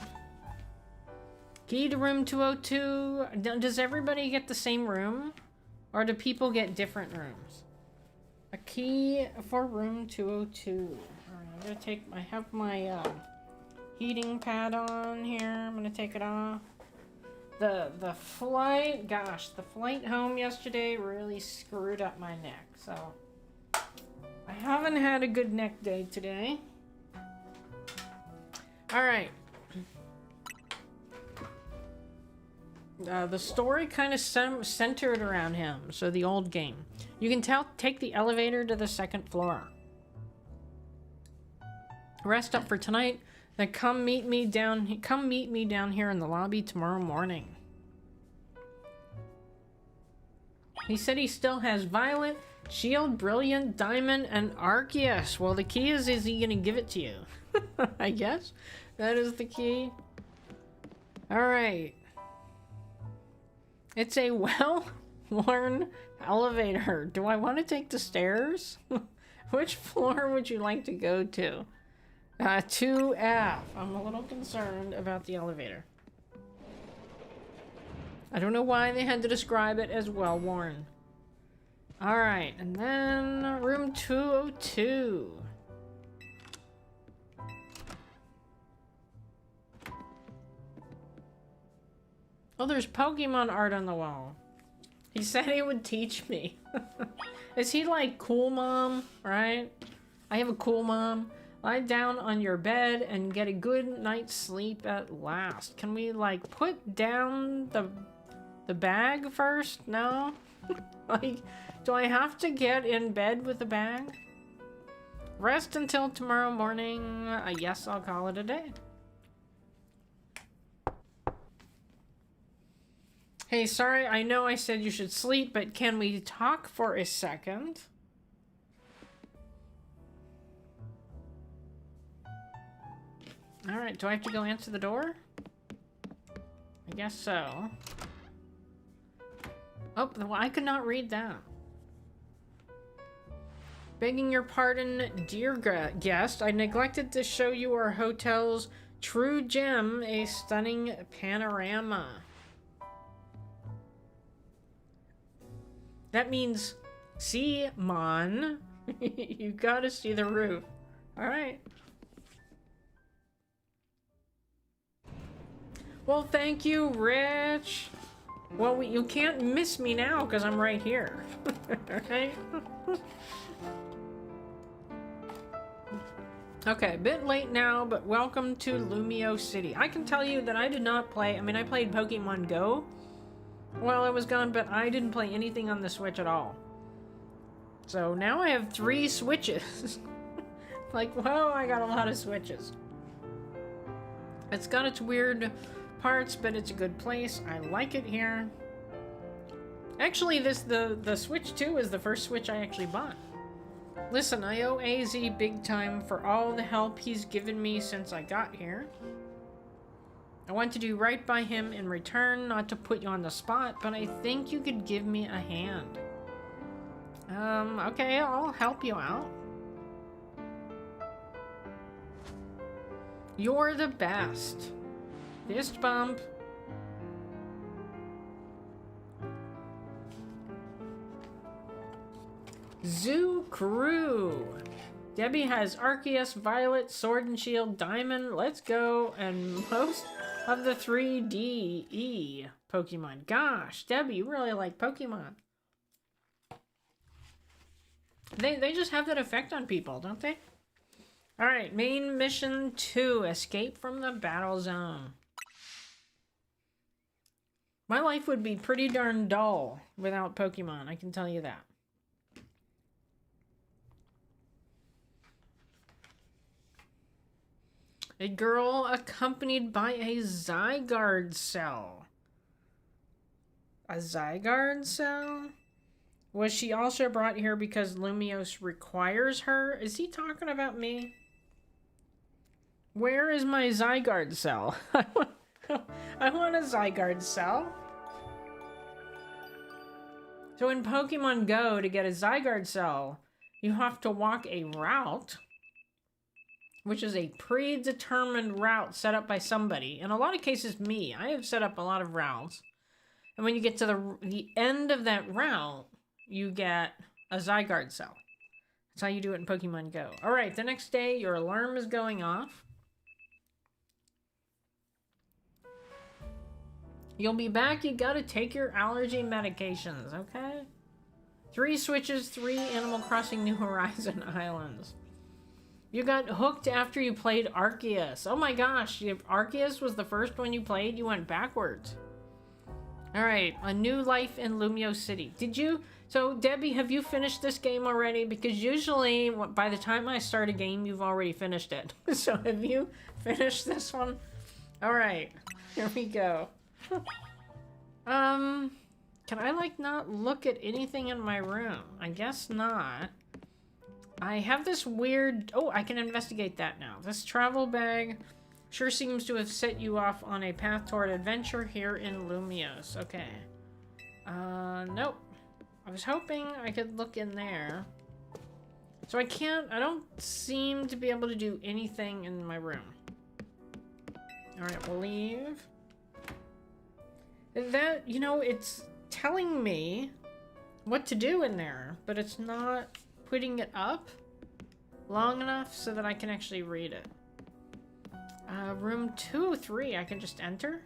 Key to room 202. Does everybody get the same room? Or do people get different rooms? A key for room 202. Alright, I'm gonna take, I have my heating pad on here. I'm gonna take it off. The flight, gosh, the flight home yesterday really screwed up my neck, so I haven't had a good neck day today. Alright. The story kind of centered around him, so the old game. You can take the elevator to the second floor. Rest up for tonight. Then come meet me down here in the lobby tomorrow morning. He said he still has Violet, Shield, Brilliant, Diamond, and Arceus. Well, the key is he gonna give it to you? I guess that is the key. Alright. It's a well-worn elevator. Do I want to take the stairs? Which floor would you like to go to? 2F. I'm a little concerned about the elevator. I don't know why they had to describe it as well-worn. Alright, and then room 202. Oh, there's Pokemon art on the wall. He said he would teach me. Is he like cool mom, right? I have a cool mom. Lie down on your bed and get a good night's sleep at last. Can we like put down the bag first? No? Like, do I have to get in bed with the bag? Rest until tomorrow morning. Yes, I'll call it a day. Hey, sorry, I know I said you should sleep, but can we talk for a second? Alright, do I have to go answer the door? I guess so. Oh, well, I could not read that. Begging your pardon, dear guest, I neglected to show you our hotel's true gem, a stunning panorama. That means, see, Mon. You gotta see the roof. Alright. Well, thank you, Rich. Well, you can't miss me now because I'm right here. Right? Okay, a bit late now, but welcome to Lumio City. I can tell you that I did not play, I mean, I played Pokemon Go while I was gone, but I didn't play anything on the Switch at all. So now I have 3 Switches. Like, whoa, I got a lot of Switches. It's got its weird parts, but it's a good place. I like it here. Actually, the Switch 2 is the first Switch I actually bought. Listen, I owe AZ big time for all the help he's given me since I got here. I want to do right by him in return, not to put you on the spot, but I think you could give me a hand. Okay, I'll help you out. You're the best. Fist bump. Zoocrew. Debbie has Arceus, Violet, Sword and Shield, Diamond, Let's Go, and most of the 3DE Pokemon. Gosh, Debbie, you really like Pokemon. They just have that effect on people, don't they? Alright, main mission 2, escape from the battle zone. My life would be pretty darn dull without Pokemon, I can tell you that. A girl accompanied by a Zygarde cell. A Zygarde cell? Was she also brought here because Lumiose requires her? Is he talking about me? Where is my Zygarde cell? I want a Zygarde cell. So in Pokemon Go, to get a Zygarde cell, you have to walk a route, which is a predetermined route set up by somebody. In a lot of cases, me. I have set up a lot of routes. And when you get to the end of that route, you get a Zygarde cell. That's how you do it in Pokemon Go. Alright, the next day, your alarm is going off. You'll be back. You gotta take your allergy medications, okay? 3 switches, 3 Animal Crossing New Horizon islands. You got hooked after you played Arceus. Oh my gosh, if Arceus was the first one you played, you went backwards. Alright, a new life in Lumio City. Did you... So, Debbie, have you finished this game already? Because usually, by the time I start a game, you've already finished it. So, have you finished this one? Alright, here we go. Can I, like, not look at anything in my room? I guess not. I have this weird... Oh, I can investigate that now. This travel bag sure seems to have set you off on a path toward adventure here in Lumiose. Okay. Nope. I was hoping I could look in there. So I don't seem to be able to do anything in my room. Alright, we'll leave. That, you know, it's telling me what to do in there, but it's not putting it up long enough so that I can actually read it. Room 203, I can just enter.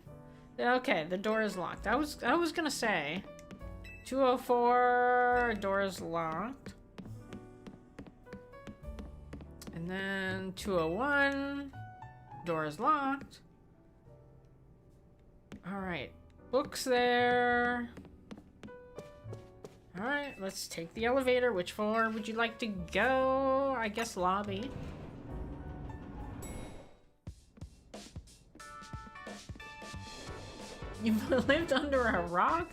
Okay, the door is locked. I was gonna say 204, door is locked. And then 201, door is locked. Alright, books there. Alright, let's take the elevator. Which floor would you like to go? I guess lobby. You've lived under a rock?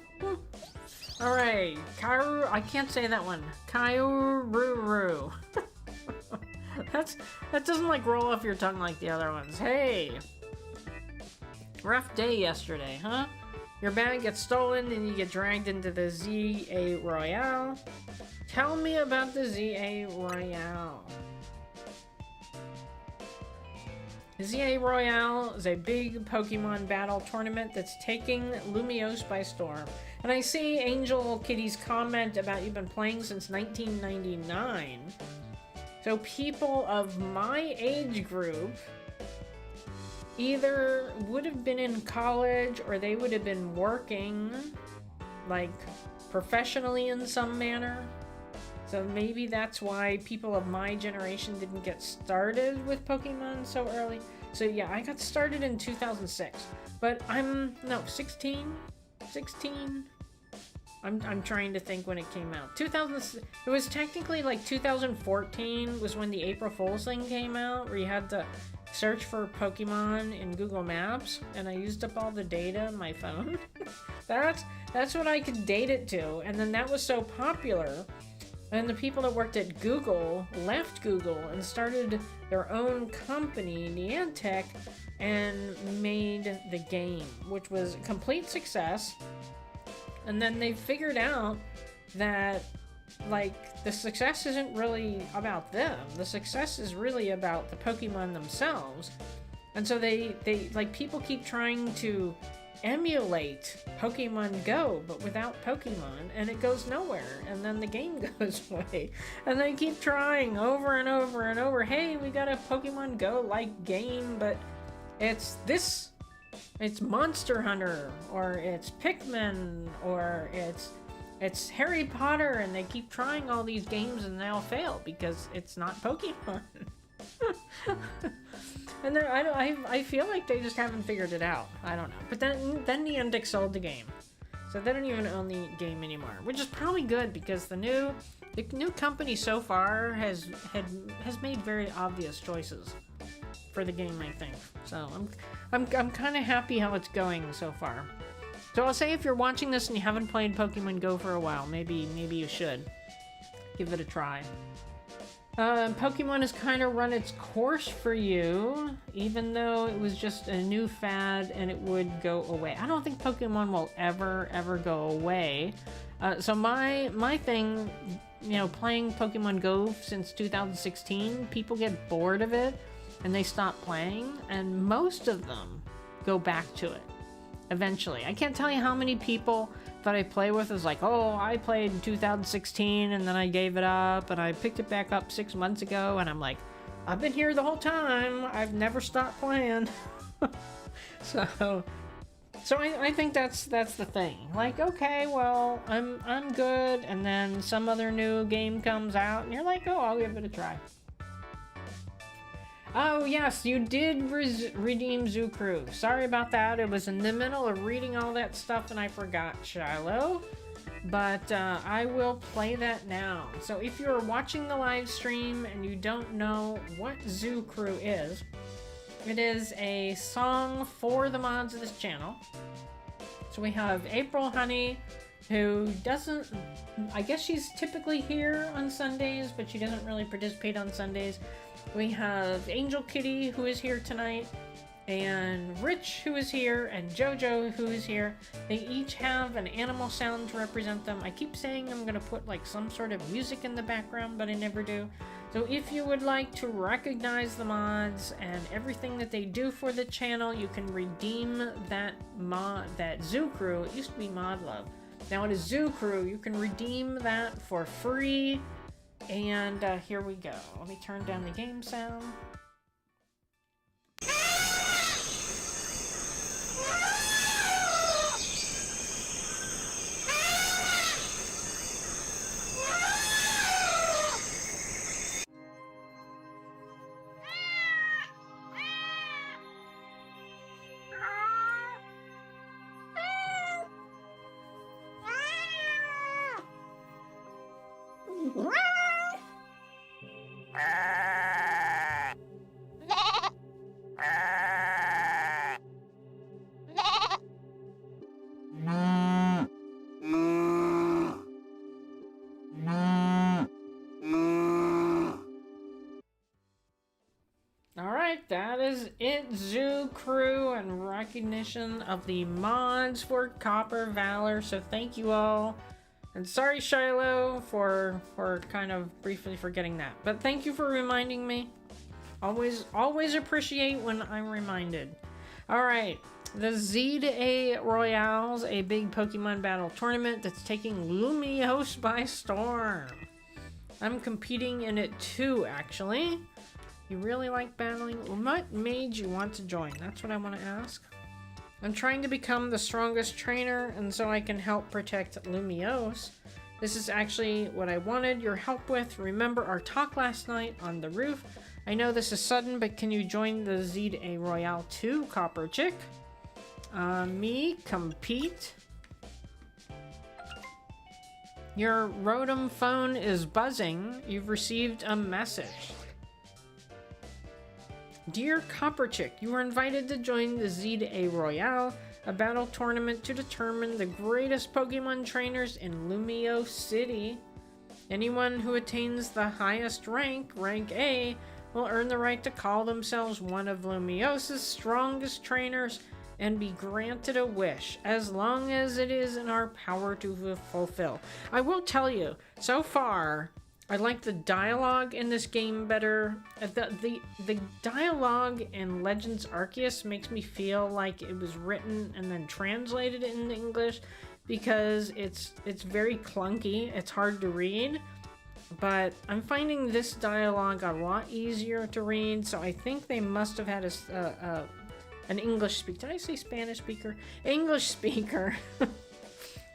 Alright, Kairu, I can't say that one. Kairuru. That doesn't like roll off your tongue like the other ones. Hey! Rough day yesterday, huh? Your bag gets stolen and you get dragged into the ZA Royale. Tell me about the ZA Royale. The ZA Royale is a big Pokemon battle tournament that's taking Lumiose by storm. And I see Angel Kitty's comment about you've been playing since 1999. So people of my age group either would have been in college or they would have been working, like, professionally in some manner. So maybe that's why people of my generation didn't get started with Pokemon so early. So yeah, I got started in 2006, but no, 16? I'm trying to think when it came out. It was technically like 2014 was when the April Fool's thing came out, where you had to search for Pokemon in Google Maps, and I used up all the data on my phone. That's what I could date it to, and then that was so popular. And the people that worked at Google left Google and started their own company, Niantic, and made the game, which was a complete success. And then they figured out that, like, the success isn't really about them. The success is really about the Pokemon themselves. And so they like, people keep trying to emulate Pokemon Go, but without Pokemon, and it goes nowhere, and then the game goes away. And they keep trying over and over and over, hey, we got a Pokemon Go-like game, but it's Monster Hunter, or it's Pikmin, or it's Harry Potter, and they keep trying all these games and they all fail because it's not Pokemon. And I feel like they just haven't figured it out. I don't know. But then Niantic sold the game, so they don't even own the game anymore, which is probably good because the new company so far has made very obvious choices for the game, I think. So I'm kind of happy how it's going so far. So I'll say if you're watching this and you haven't played Pokemon Go for a while, maybe you should give it a try. Pokemon has kind of run its course for you, even though it was just a new fad and it would go away. I don't think Pokemon will ever go away. So my thing, playing Pokemon Go since 2016, people get bored of it and they stop playing, and most of them go back to it eventually. I can't tell you how many people that I play with is like, oh, I played in 2016 and then I gave it up and I picked it back up 6 months ago, and I'm like, I've been here the whole time. I've never stopped playing. So I think that's the thing. Like, okay, well, I'm good, and then some other new game comes out and you're like, oh, I'll give it a try. Oh yes, you did redeem zoocrew. Sorry about that. It was in the middle of reading all that stuff and I forgot, Shiloh. But I will play that now. So if you're watching the live stream and you don't know what zoocrew is, it is a song for the mods of this channel. So we have April Honey, who doesn't, I guess she's typically here on Sundays, but she doesn't really participate on Sundays. We have Angel Kitty, who is here tonight, and Rich, who is here, and Jojo, who is here. They each have an animal sound to represent them. I keep saying I'm going to put like some sort of music in the background, but I never do. So if you would like to recognize the mods and everything that they do for the channel, you can redeem that zoocrew. It used to be Mod Love. Now it is zoocrew. You can redeem that for free. And here we go. Let me turn down the game sound. Alright, that is it, Zoo Crew, and recognition of the mods for Copper Valor, so thank you all. And sorry, Shiloh, for kind of briefly forgetting that. But thank you for reminding me. Always appreciate when I'm reminded. Alright, the Z to A Royales, a big Pokemon battle tournament that's taking Lumiose by storm. I'm competing in it too, actually. You really like battling? What made you want to join? That's what I want to ask. I'm trying to become the strongest trainer, and so I can help protect Lumiose. This is actually what I wanted your help with. Remember our talk last night on the roof? I know this is sudden, but can you join the Z to A Royale 2, Copper Chick? Me, compete. Your Rotom phone is buzzing. You've received a message. Dear Copper Chick, you are invited to join the Z to A Royale, a battle tournament to determine the greatest Pokemon trainers in Lumiose City. Anyone who attains the highest rank, rank A, will earn the right to call themselves one of Lumiose's strongest trainers and be granted a wish, as long as it is in our power to fulfill. I will tell you, so far, I like the dialogue in this game better. The dialogue in Legends Arceus makes me feel like it was written and then translated into English, because it's very clunky. It's hard to read, but I'm finding this dialogue a lot easier to read. So I think they must have had an English speaker. Did I say Spanish speaker? English speaker.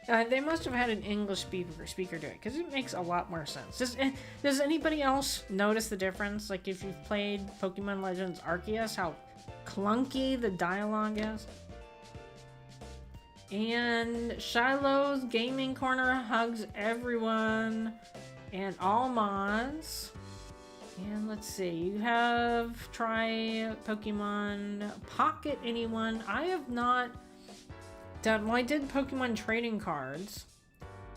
They must have had an English speaker do it, because it makes a lot more sense. Does anybody else notice the difference? Like, if you've played Pokemon Legends Arceus, how clunky the dialogue is? And Shiloh's Gaming Corner hugs everyone and all mods. And let's see, you have tried Pokemon Pocket, anyone? I have not done. Well, I did Pokemon trading cards.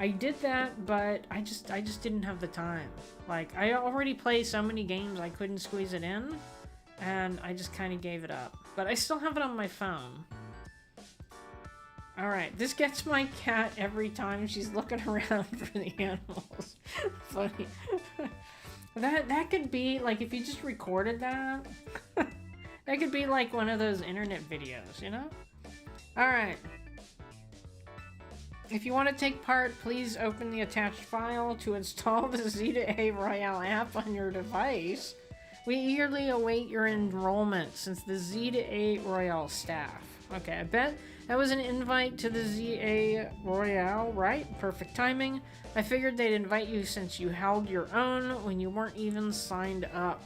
I did that, but I just didn't have the time. Like, I already play so many games I couldn't squeeze it in, and I just kind of gave it up. But I still have it on my phone. Alright, this gets my cat every time she's looking around for the animals. Funny. That could be, like, if you just recorded that, that could be like one of those internet videos, you know? Alright. If you want to take part, please open the attached file to install the Z to A Royale app on your device. We eagerly await your enrollment since the Z to A Royale staff. Okay, I bet that was an invite to the ZA Royale, right? Perfect timing. I figured they'd invite you since you held your own when you weren't even signed up.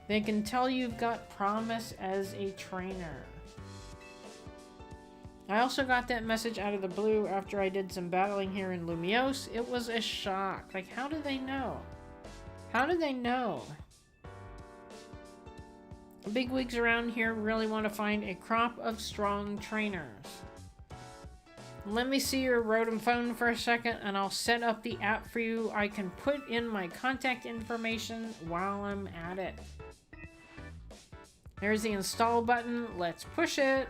They can tell you've got promise as a trainer. I also got that message out of the blue after I did some battling here in Lumiose. It was a shock. Like, how do they know? How do they know? Bigwigs around here really want to find a crop of strong trainers. Let me see your Rotom phone for a second, and I'll set up the app for you. I can put in my contact information while I'm at it. There's the install button. Let's push it.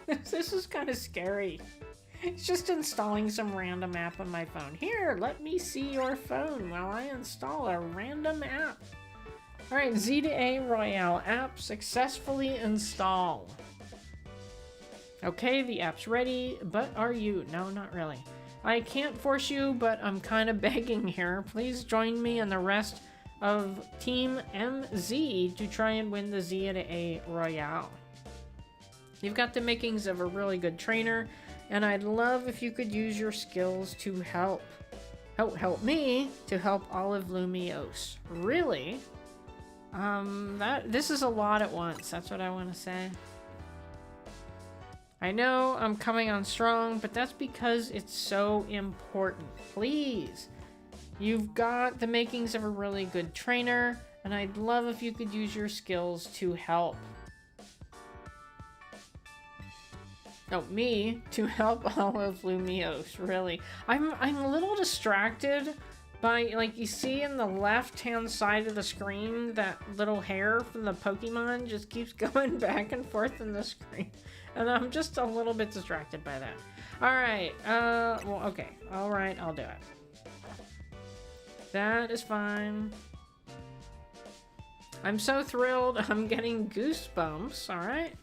This is kind of scary. It's just installing some random app on my phone. Here, let me see your phone while I install a random app. Alright, Z to A Royale app successfully installed. Okay, the app's ready, but are you? No, not really. I can't force you, but I'm kind of begging here. Please join me and the rest of Team MZ to try and win the Z to A Royale. You've got the makings of a really good trainer, and I'd love if you could use your skills to help me to help all of Lumiose. Really? This is a lot at once. That's what I want to say. I know I'm coming on strong, but that's because it's so important. Please, You've got the makings of a really good trainer, and I'd love if you could use your skills to help. Oh, me to help all of Lumiose, really. I'm a little distracted by, like, you see in the left-hand side of the screen, that little hair from the Pokemon just keeps going back and forth in the screen. And I'm just a little bit distracted by that. Alright, well, okay. Alright, I'll do it. That is fine. I'm so thrilled. I'm getting goosebumps, alright?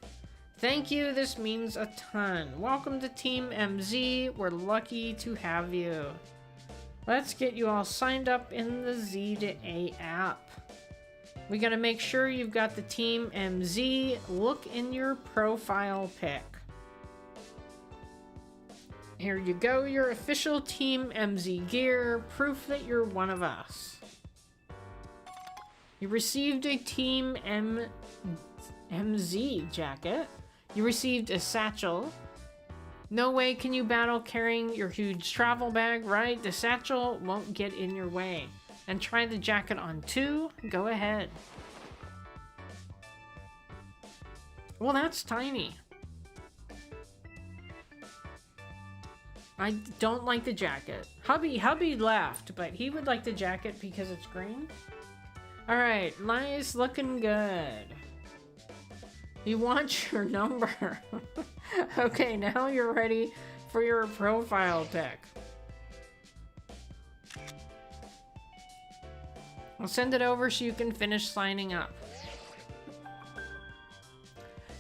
Thank you, this means a ton. Welcome to Team MZ. We're lucky to have you. Let's get you all signed up in the Z to A app. We gotta make sure you've got the Team MZ. Look in your profile pic. Here you go, your official Team MZ gear, proof that you're one of us. You received a Team MZ jacket. You received a satchel. No way can you battle carrying your huge travel bag, right? The satchel won't get in your way. And try the jacket on too? Go ahead. Well, that's tiny. I don't like the jacket. Hubby left, but he would like the jacket because it's green. Alright, nice, looking good. You want your number. Okay, now you're ready for your profile pic. I'll send it over so you can finish signing up.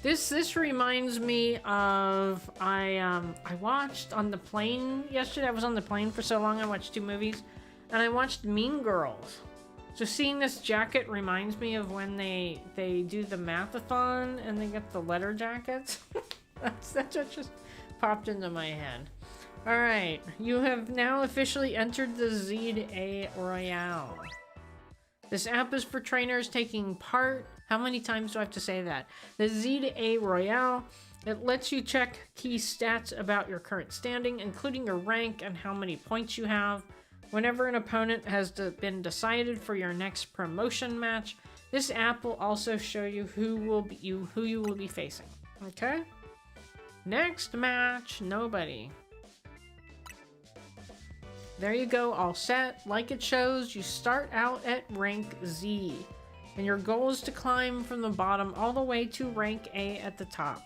This reminds me of I watched on the plane yesterday. I was on the plane for so long. I watched 2 movies, and I watched Mean Girls. So seeing this jacket reminds me of when they do the math-a-thon and they get the letter jackets. That's what just popped into my head. Alright, you have now officially entered the Z to A Royale. This app is for trainers taking part. How many times do I have to say that? The Z to A Royale. It lets you check key stats about your current standing, including your rank and how many points you have. Whenever an opponent has been decided for your next promotion match, this app will also show you who you will be facing. Okay? Next match, nobody. There you go, all set. Like it shows, you start out at rank Z, and your goal is to climb from the bottom all the way to rank A at the top.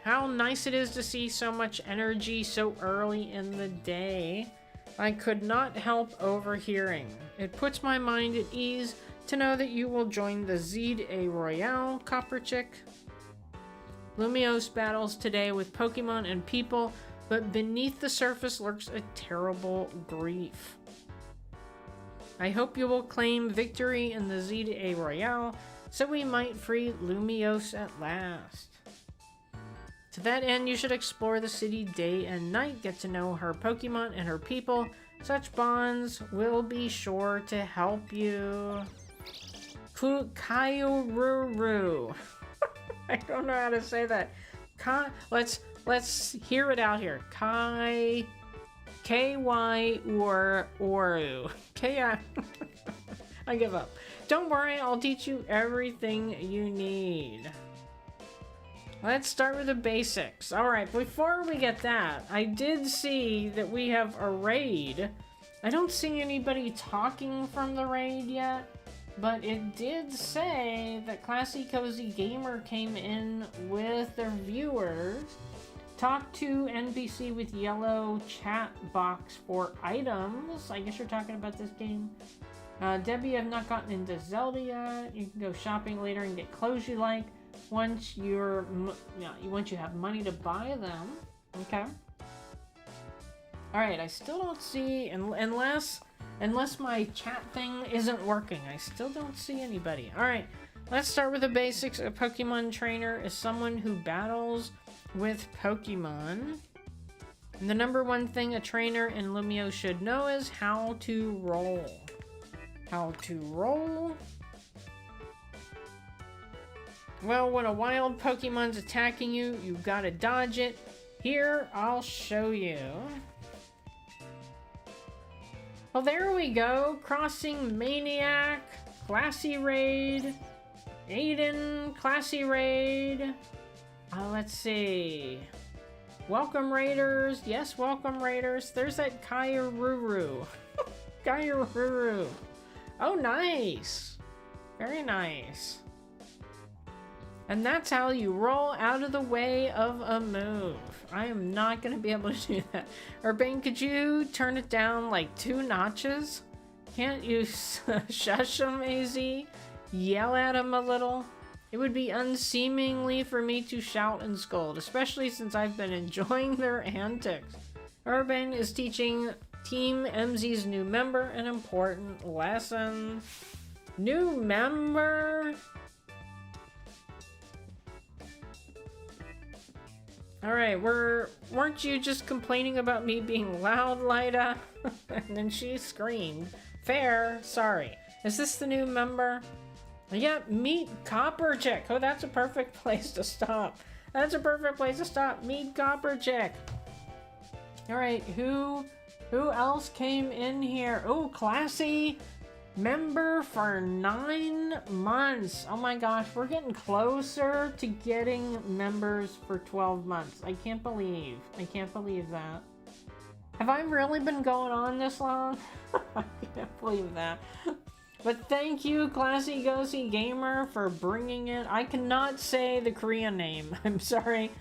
How nice it is to see so much energy so early in the day. I could not help overhearing. It puts my mind at ease to know that you will join the Z to A Royale, Copper Chick. Lumiose battles today with Pokemon and people, but beneath the surface lurks a terrible grief. I hope you will claim victory in the Z to A Royale, so we might free Lumiose at last. To that end, you should explore the city day and night, get to know her Pokemon and her people. Such bonds will be sure to help you. Kyoruru. I don't know how to say that. Let's hear it out here. K-Y-Oru. I give up. Don't worry, I'll teach you everything you need. Let's start with the basics. Alright, before we get that, I did see that we have a raid. I don't see anybody talking from the raid yet, but it did say that Classy Cozy Gamer came in with their viewers. Talk to NPC with yellow chat box for items. I guess you're talking about this game. Debbie, I've not gotten into Zelda yet. You can go shopping later and get clothes you like. Once you have money to buy them. Okay. Alright, I still don't see, unless my chat thing isn't working, I still don't see anybody. Alright, let's start with the basics. A Pokemon trainer is someone who battles with Pokemon. And the number one thing a trainer in Lumio should know is how to roll. How to roll? Well, when a wild Pokemon's attacking you, you've got to dodge it. Here, I'll show you. Well, there we go. Crossing Maniac, Classy Raid, Aiden, Classy Raid. Let's see. Welcome Raiders. Yes, welcome Raiders. There's that Kairuru. Kairuru. Oh, nice. Very nice. And that's how you roll out of the way of a move. I am not going to be able to do that. Urbane, could you turn it down like 2 notches? Can't you shush him, AZ? Yell at him a little? It would be unseemly for me to shout and scold, especially since I've been enjoying their antics. Urbane is teaching Team MZ's new member an important lesson. New member? Alright, weren't you just complaining about me being loud, Lyda? And then she screamed. Fair, sorry. Is this the new member? Yep, meet Copperchick. Oh, that's a perfect place to stop. That's a perfect place to stop. Meet Copperchick. Alright, who else came in here? Oh, Classy. Member for 9 months. Oh my gosh, we're getting closer to getting members for 12 months. I can't believe that. Have I really been going on this long? I can't believe that. But thank you, Classy Ghosty Gamer, for bringing it. I cannot say the Korean name. I'm sorry.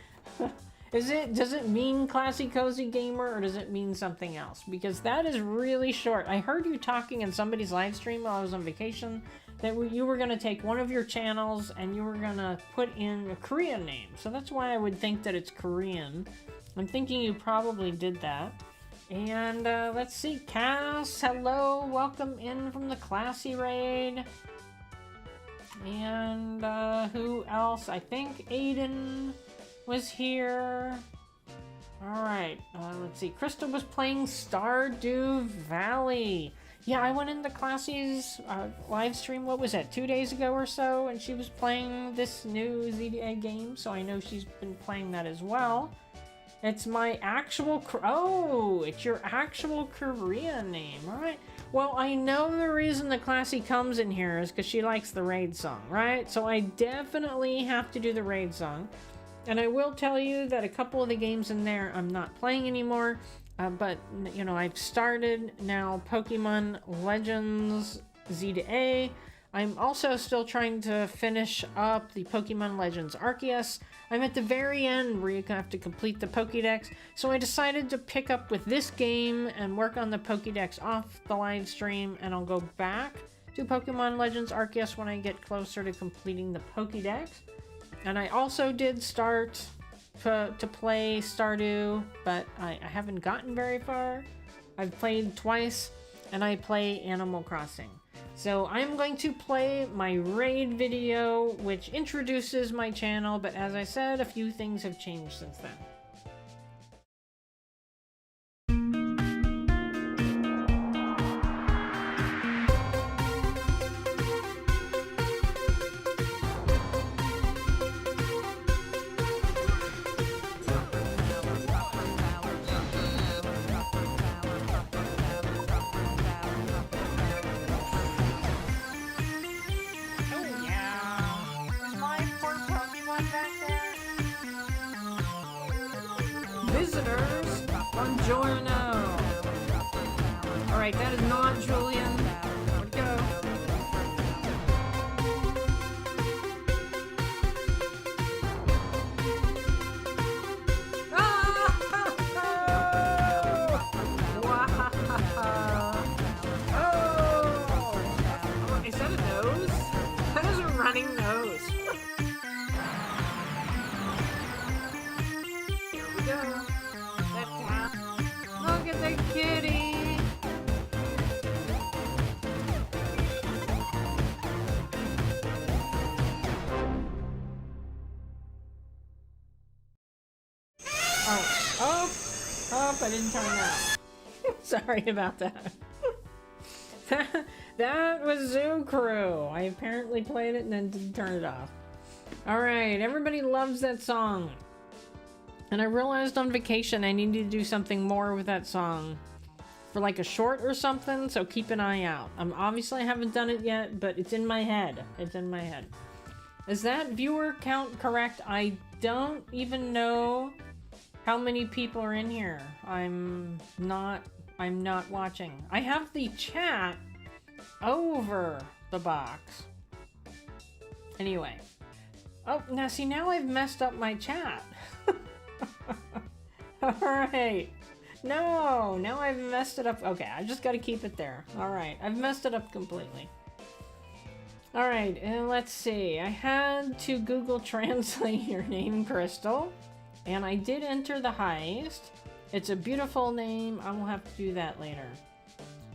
Does it mean Classy Cozy Gamer, or does it mean something else? Because that is really short. I heard you talking in somebody's live stream while I was on vacation that you were going to take one of your channels and you were going to put in a Korean name. So that's why I would think that it's Korean. I'm thinking you probably did that. And let's see, Cass, hello, welcome in from the Classy Raid. And who else? I think Aiden was here. Alright, let's see. Krista was playing Stardew Valley. Yeah, I went into Classy's live stream, what was that, 2 days ago or so, and she was playing this new ZDA game, so I know she's been playing that as well. It's my actual, oh, it's your actual Korean name, alright. Well, I know the reason the Classy comes in here is because she likes the raid song, right? So I definitely have to do the raid song. And I will tell you that a couple of the games in there I'm not playing anymore, but, you know, I've started now Pokemon Legends Z to A. I'm also still trying to finish up the Pokemon Legends Arceus. I'm at the very end where you have to complete the Pokédex, so I decided to pick up with this game and work on the Pokédex off the live stream, and I'll go back to Pokemon Legends Arceus when I get closer to completing the Pokédex. And I also did start to play Stardew, but I haven't gotten very far. I've played twice, and I play Animal Crossing. So I'm going to play my raid video, which introduces my channel, but as I said, a few things have changed since then. Visitors, buongiorno. All right, that is not Julian. Where'd it go? Oh, is that a nose? That is a running nose. Look at the kitty! Oh, I didn't turn that. Sorry about that. That was Zoocrew. I apparently played it and then didn't turn it off. Alright, everybody loves that song. And I realized on vacation I needed to do something more with that song. for like a short or something, so keep an eye out. Obviously I haven't done it yet, but it's in my head. It's in my head. Is that viewer count correct? I don't even know how many people are in here. I'm not watching. I have the chat over the box. Anyway. Oh, now see, now I've messed up my chat. Alright. No, now I've messed it up. Okay, I just gotta keep it there. Alright, I've messed it up completely. Alright, and let's see. I had to Google Translate your name, Crystal. And I did enter the heist. It's a beautiful name. I will have to do that later.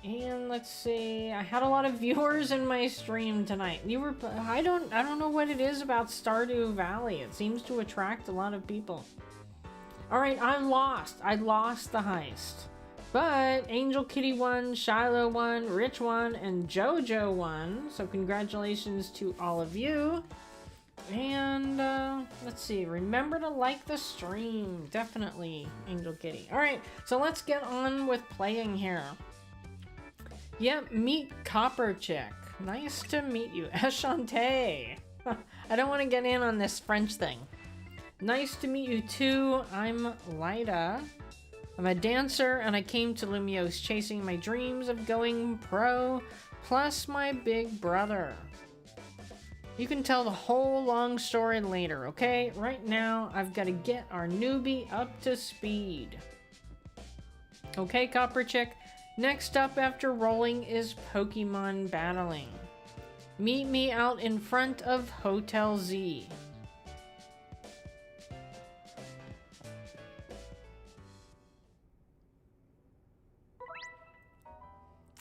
And let's see. I had a lot of viewers in my stream tonight. I don't know what it is about Stardew Valley. It seems to attract a lot of people. Alright, I lost the heist. But Angel Kitty won, Shiloh won, Rich won, and Jojo won. So congratulations to all of you. And let's see, remember to like the stream. Definitely, Angel Kitty. Alright, so let's get on with playing here. Yep, meet Copper Chick. Nice to meet you. Enchanté. I don't want to get in on this French thing. Nice to meet you too. I'm Lyda. I'm a dancer and I came to Lumiose chasing my dreams of going pro, plus my big brother. You can tell the whole long story later, okay? Right now, I've got to get our newbie up to speed. Okay, Copper Chick. Next up after rolling is Pokemon battling. Meet me out in front of Hotel Z.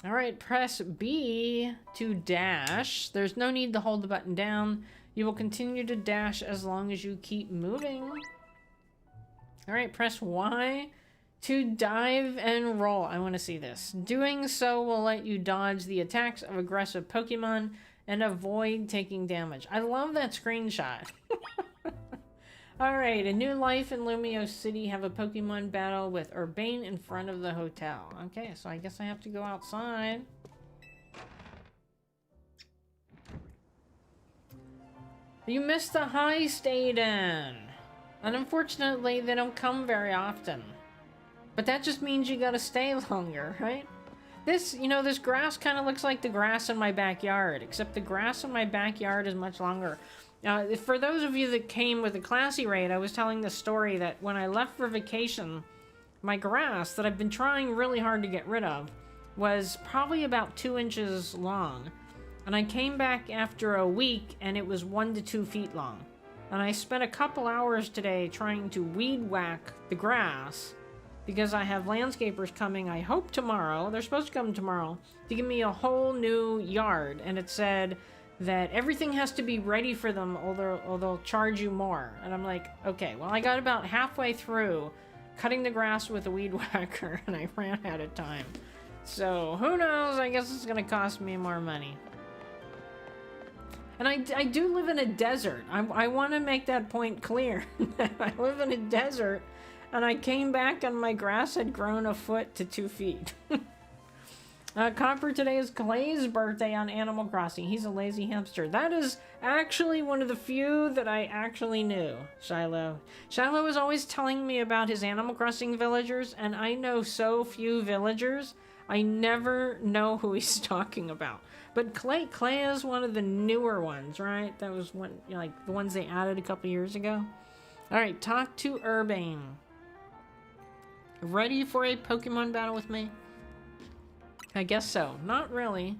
Alright, press B to dash. There's no need to hold the button down. You will continue to dash as long as you keep moving. Alright, press Y to dive and roll. I want to see this. Doing so will let you dodge the attacks of aggressive Pokemon and avoid taking damage. I love that screenshot. Alright, a new life in Lumiose City. Have a Pokemon battle with Urbane in front of the hotel. Okay, so I guess I have to go outside. You missed the heist, Aiden! And unfortunately, they don't come very often. But that just means you gotta stay longer, right? This, you know, this grass kind of looks like the grass in my backyard, except the grass in my backyard is much longer. For those of you that came with the Classy raid, I was telling the story that when I left for vacation, my grass that I've been trying really hard to get rid of was probably about 2 inches long. And I came back after a week and it was 1 to 2 feet long. And I spent a couple hours today trying to weed whack the grass because I have landscapers coming, I hope tomorrow, they're supposed to come tomorrow, to give me a whole new yard. And it said that everything has to be ready for them or they'll charge you more. And I'm like, okay, well, I got about halfway through cutting the grass with a weed whacker and I ran out of time. So who knows, I guess it's gonna cost me more money. And I do live in a desert. I want to make that point clear. I live in a desert and I came back and my grass had grown a foot to 2 feet. Copper, today is Clay's birthday on Animal Crossing. He's a lazy hamster. That is actually one of the few that I actually knew, Shiloh. Shiloh was always telling me about his Animal Crossing villagers, and I know so few villagers, I never know who he's talking about. But Clay is one of the newer ones, right? That was one, like the ones they added a couple years ago. All right, talk to Urbane. Ready for a Pokemon battle with me? I guess so. Not really,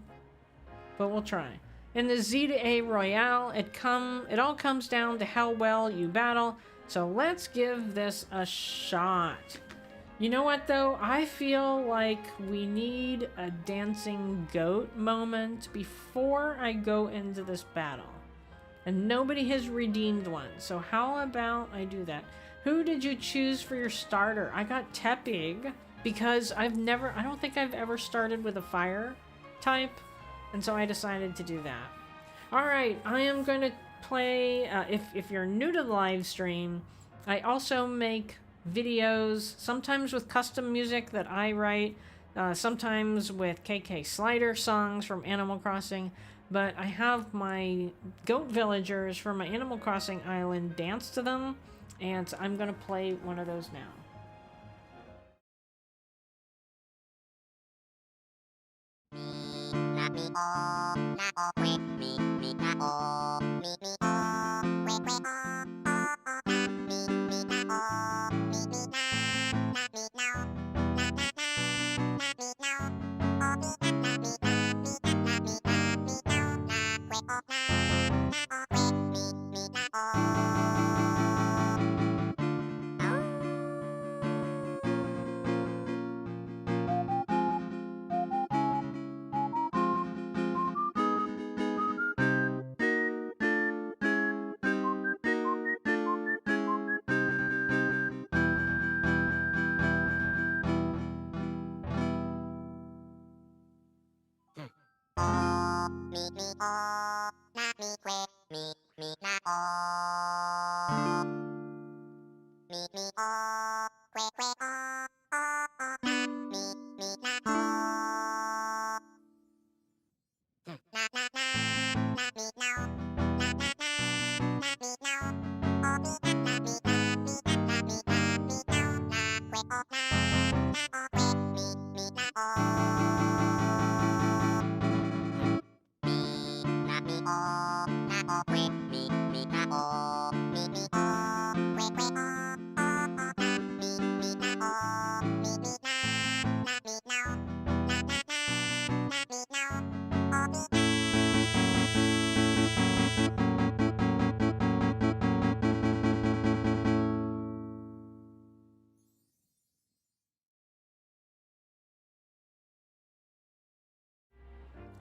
but we'll try. In the Z to A Royale, it all comes down to how well you battle, so let's give this a shot. You know what, though? I feel like we need a dancing goat moment before I go into this battle. And nobody has redeemed one, so how about I do that? Who did you choose for your starter? I got Tepig, because I don't think I've ever started with a fire type, and so I decided to do that. Alright, I am going to play, if you're new to the live stream, I also make videos, sometimes with custom music that I write. sometimes with KK Slider songs from Animal Crossing, but I have my goat villagers from my Animal Crossing island dance to them, and I'm gonna play one of those now.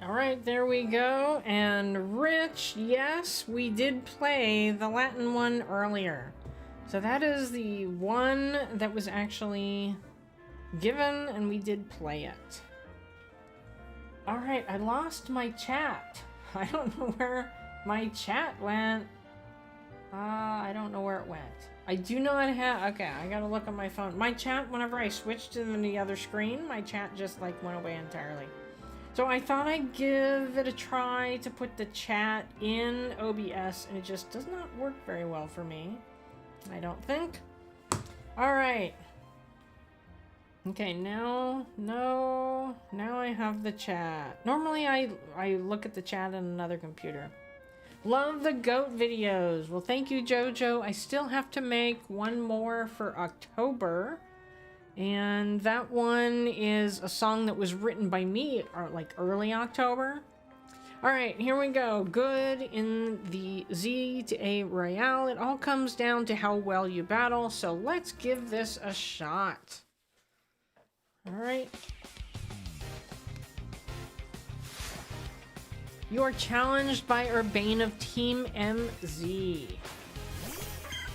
Alright, there we go. And Rich, yes, we did play the Latin one earlier. So that is the one that was actually given, and we did play it. Alright, I lost my chat. I don't know where my chat went. I don't know where it went. I do not have... Okay, I gotta look on my phone. My chat, whenever I switched to the other screen, my chat just, like, went away entirely. So I thought I'd give it a try to put the chat in OBS, and it just does not work very well for me. I don't think. Alright. Okay, now I have the chat. Normally I look at the chat on another computer. Love the goat videos. Well, thank you, Jojo. I still have to make one more for October. And that one is a song that was written by me, like early October. Alright, here we go. Good in the Z to A Royale. It all comes down to how well you battle, so let's give this a shot. Alright. You are challenged by Urbane of Team MZ.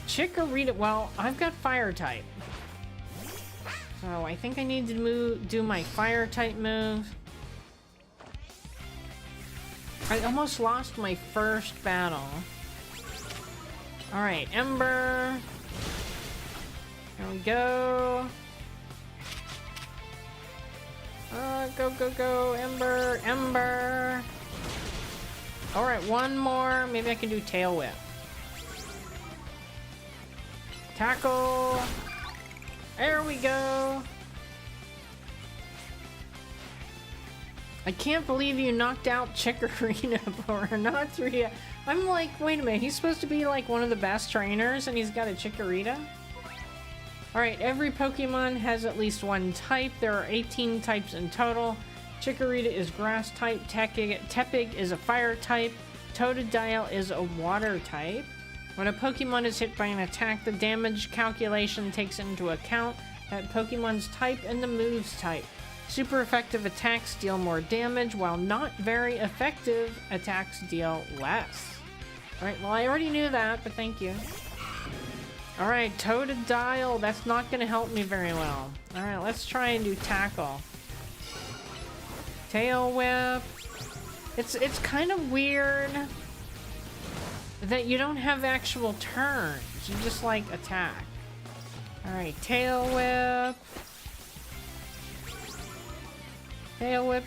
Chikorita, well, I've got fire type. So I think I need to do my fire type move. I almost lost my first battle. Alright, Ember. There we go. Go, Ember, Ember. Alright, one more. Maybe I can do Tail Whip. Tackle. There we go. I can't believe you knocked out Chikorita or not 3. I'm like, wait a minute, he's supposed to be like one of the best trainers and he's got a Chikorita? Alright, every Pokemon has at least one type. There are 18 types in total. Chikorita is grass type, Tepig is a fire type, Totodile is a water type. When a Pokemon is hit by an attack, the damage calculation takes into account that Pokemon's type and the move's type. Super effective attacks deal more damage, while not very effective attacks deal less. Alright, well I already knew that, but thank you. Alright, Totodile, that's not going to help me very well. Alright, let's try and do Tackle. Tail Whip. It's kind of weird that you don't have actual turns. You just, like, attack. Alright, Tail Whip. Tail whip.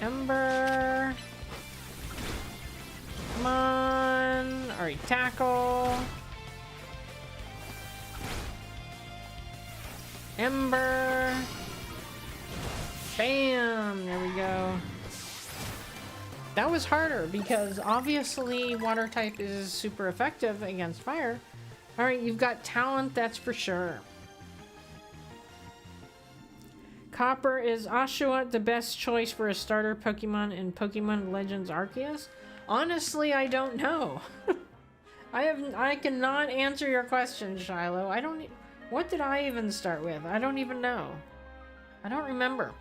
Ember. Come on. Alright, tackle. Ember. Bam! There we go. That was harder because obviously water type is super effective against fire. Alright, you've got talent, that's for sure. Copper, is Oshawott the best choice for a starter Pokemon in Pokemon Legends Arceus? Honestly, I don't know. I cannot answer your question, Shiloh. What did I even start with? I don't even know. I don't remember.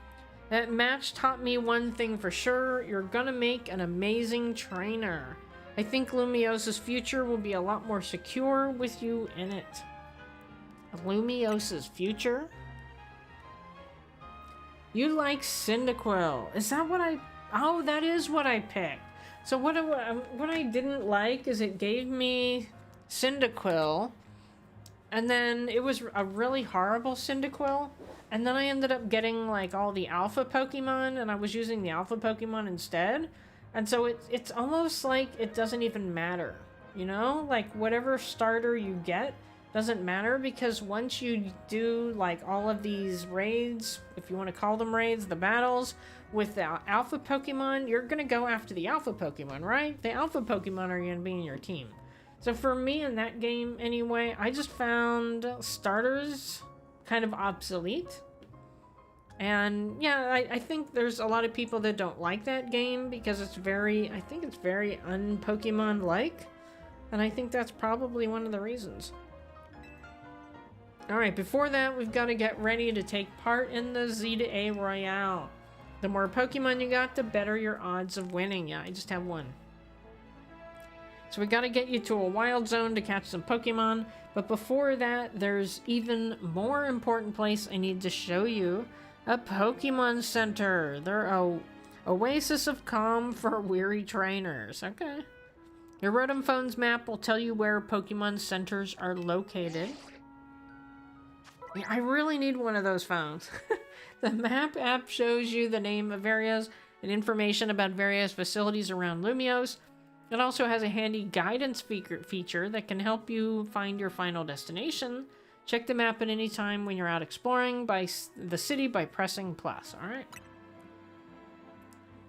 That match taught me one thing for sure. You're gonna make an amazing trainer. I think Lumiosa's future will be a lot more secure with you in it. Lumiosa's future? You like Cyndaquil. Is that what I... Oh, that is what I picked. So what I didn't like is it gave me Cyndaquil, and then it was a really horrible Cyndaquil, and then I ended up getting like all the alpha Pokemon, and I was using the alpha Pokemon instead, and so it's almost like it doesn't even matter, you know? Like whatever starter you get doesn't matter, because once you do like all of these raids, if you want to call them raids, the battles with the alpha Pokemon, you're gonna go after the alpha Pokemon, right? The alpha Pokemon are gonna be in your team. So for me in that game anyway, I just found starters kind of obsolete. And yeah, I think there's a lot of people that don't like that game because I think it's very un-Pokemon-like. And I think that's probably one of the reasons. Alright, before that, we've got to get ready to take part in the Z to A Royale. The more Pokemon you got, the better your odds of winning. Yeah, I just have one. So we got to get you to a wild zone to catch some Pokemon. But before that, there's even more important place I need to show you. A Pokemon Center. They're a oasis of calm for weary trainers. Okay. Your Rotom Phone's map will tell you where Pokemon Centers are located. Yeah, I really need one of those phones. The map app shows you the name of areas and information about various facilities around Lumiose. It also has a handy guidance feature that can help you find your final destination. Check the map at any time when you're out exploring the city by pressing plus. Alright.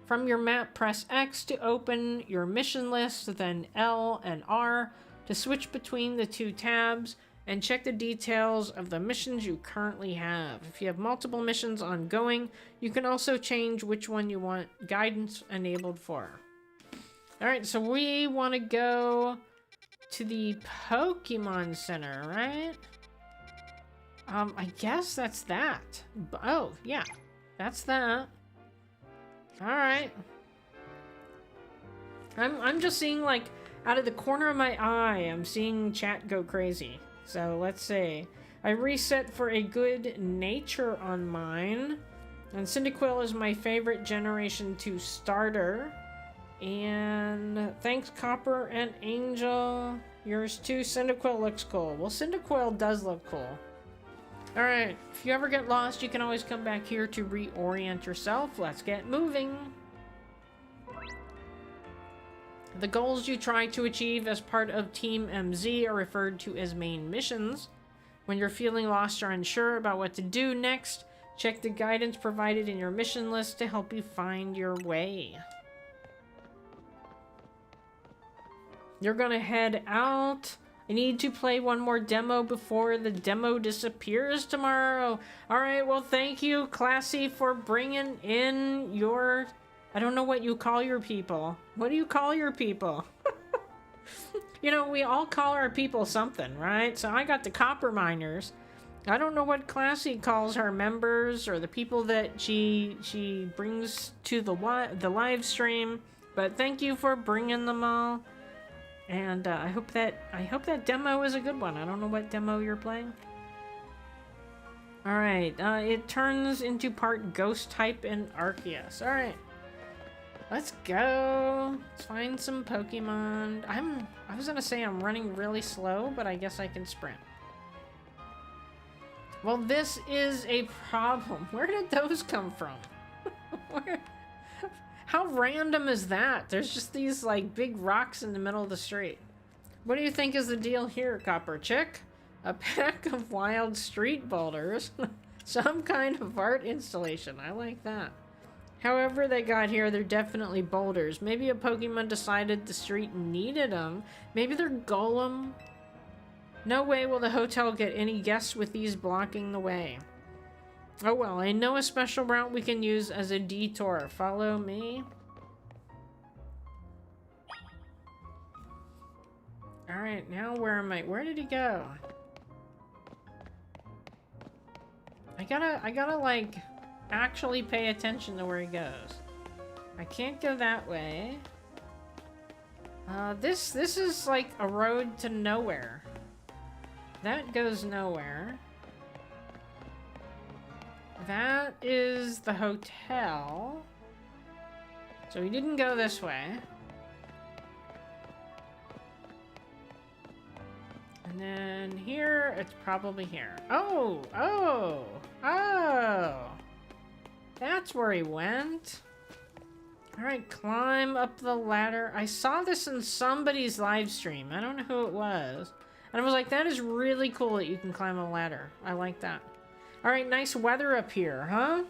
From your map, press X to open your mission list, then L and R to switch between the two tabs, and check the details of the missions you currently have. If you have multiple missions ongoing, you can also change which one you want guidance enabled for. Alright, so we want to go to the Pokemon Center, right? I guess that's that. Oh, yeah. That's that. Alright. I'm just seeing, like, out of the corner of my eye, I'm seeing chat go crazy. So, let's see. I reset for a good nature on mine. And Cyndaquil is my favorite Generation 2 starter. And thanks, Copper and Angel. Yours too. Cyndaquil looks cool. Well, Cyndaquil does look cool. Alright, if you ever get lost, you can always come back here to reorient yourself. Let's get moving. The goals you try to achieve as part of Team MZ are referred to as main missions. When you're feeling lost or unsure about what to do next, check the guidance provided in your mission list to help you find your way. You're gonna head out. I need to play one more demo before the demo disappears tomorrow. Alright, well, thank you, Classy, for bringing in your... I don't know what you call your people. What do you call your people? You know, we all call our people something, right? So I got the copper miners. I don't know what Classy calls her members or the people that she brings to the live stream, but thank you for bringing them all. And I hope that demo is a good one. I don't know what demo you're playing. Alright, it turns into part ghost type in Arceus. Alright. Let's go. Let's find some Pokemon. I was gonna say I'm running really slow, but I guess I can sprint. Well, this is a problem. Where did those come from? Where? How random is that? There's just these, like, big rocks in the middle of the street. What do you think is the deal here, Copper Chick? A pack of wild street boulders? Some kind of art installation. I like that. However they got here, they're definitely boulders. Maybe a Pokemon decided the street needed them. Maybe they're Golem. No way will the hotel get any guests with these blocking the way. Oh well, I know a special route we can use as a detour. Follow me. Alright, now where am I? Where did he go? I gotta like actually pay attention to where he goes. I can't go that way. This is like a road to nowhere. That goes nowhere. That is the hotel. So he didn't go this way. And then here, it's probably here. Oh! That's where he went. Alright, climb up the ladder. I saw this in somebody's live stream. I don't know who it was. And I was like, that is really cool that you can climb a ladder. I like that. Alright, nice weather up here, huh?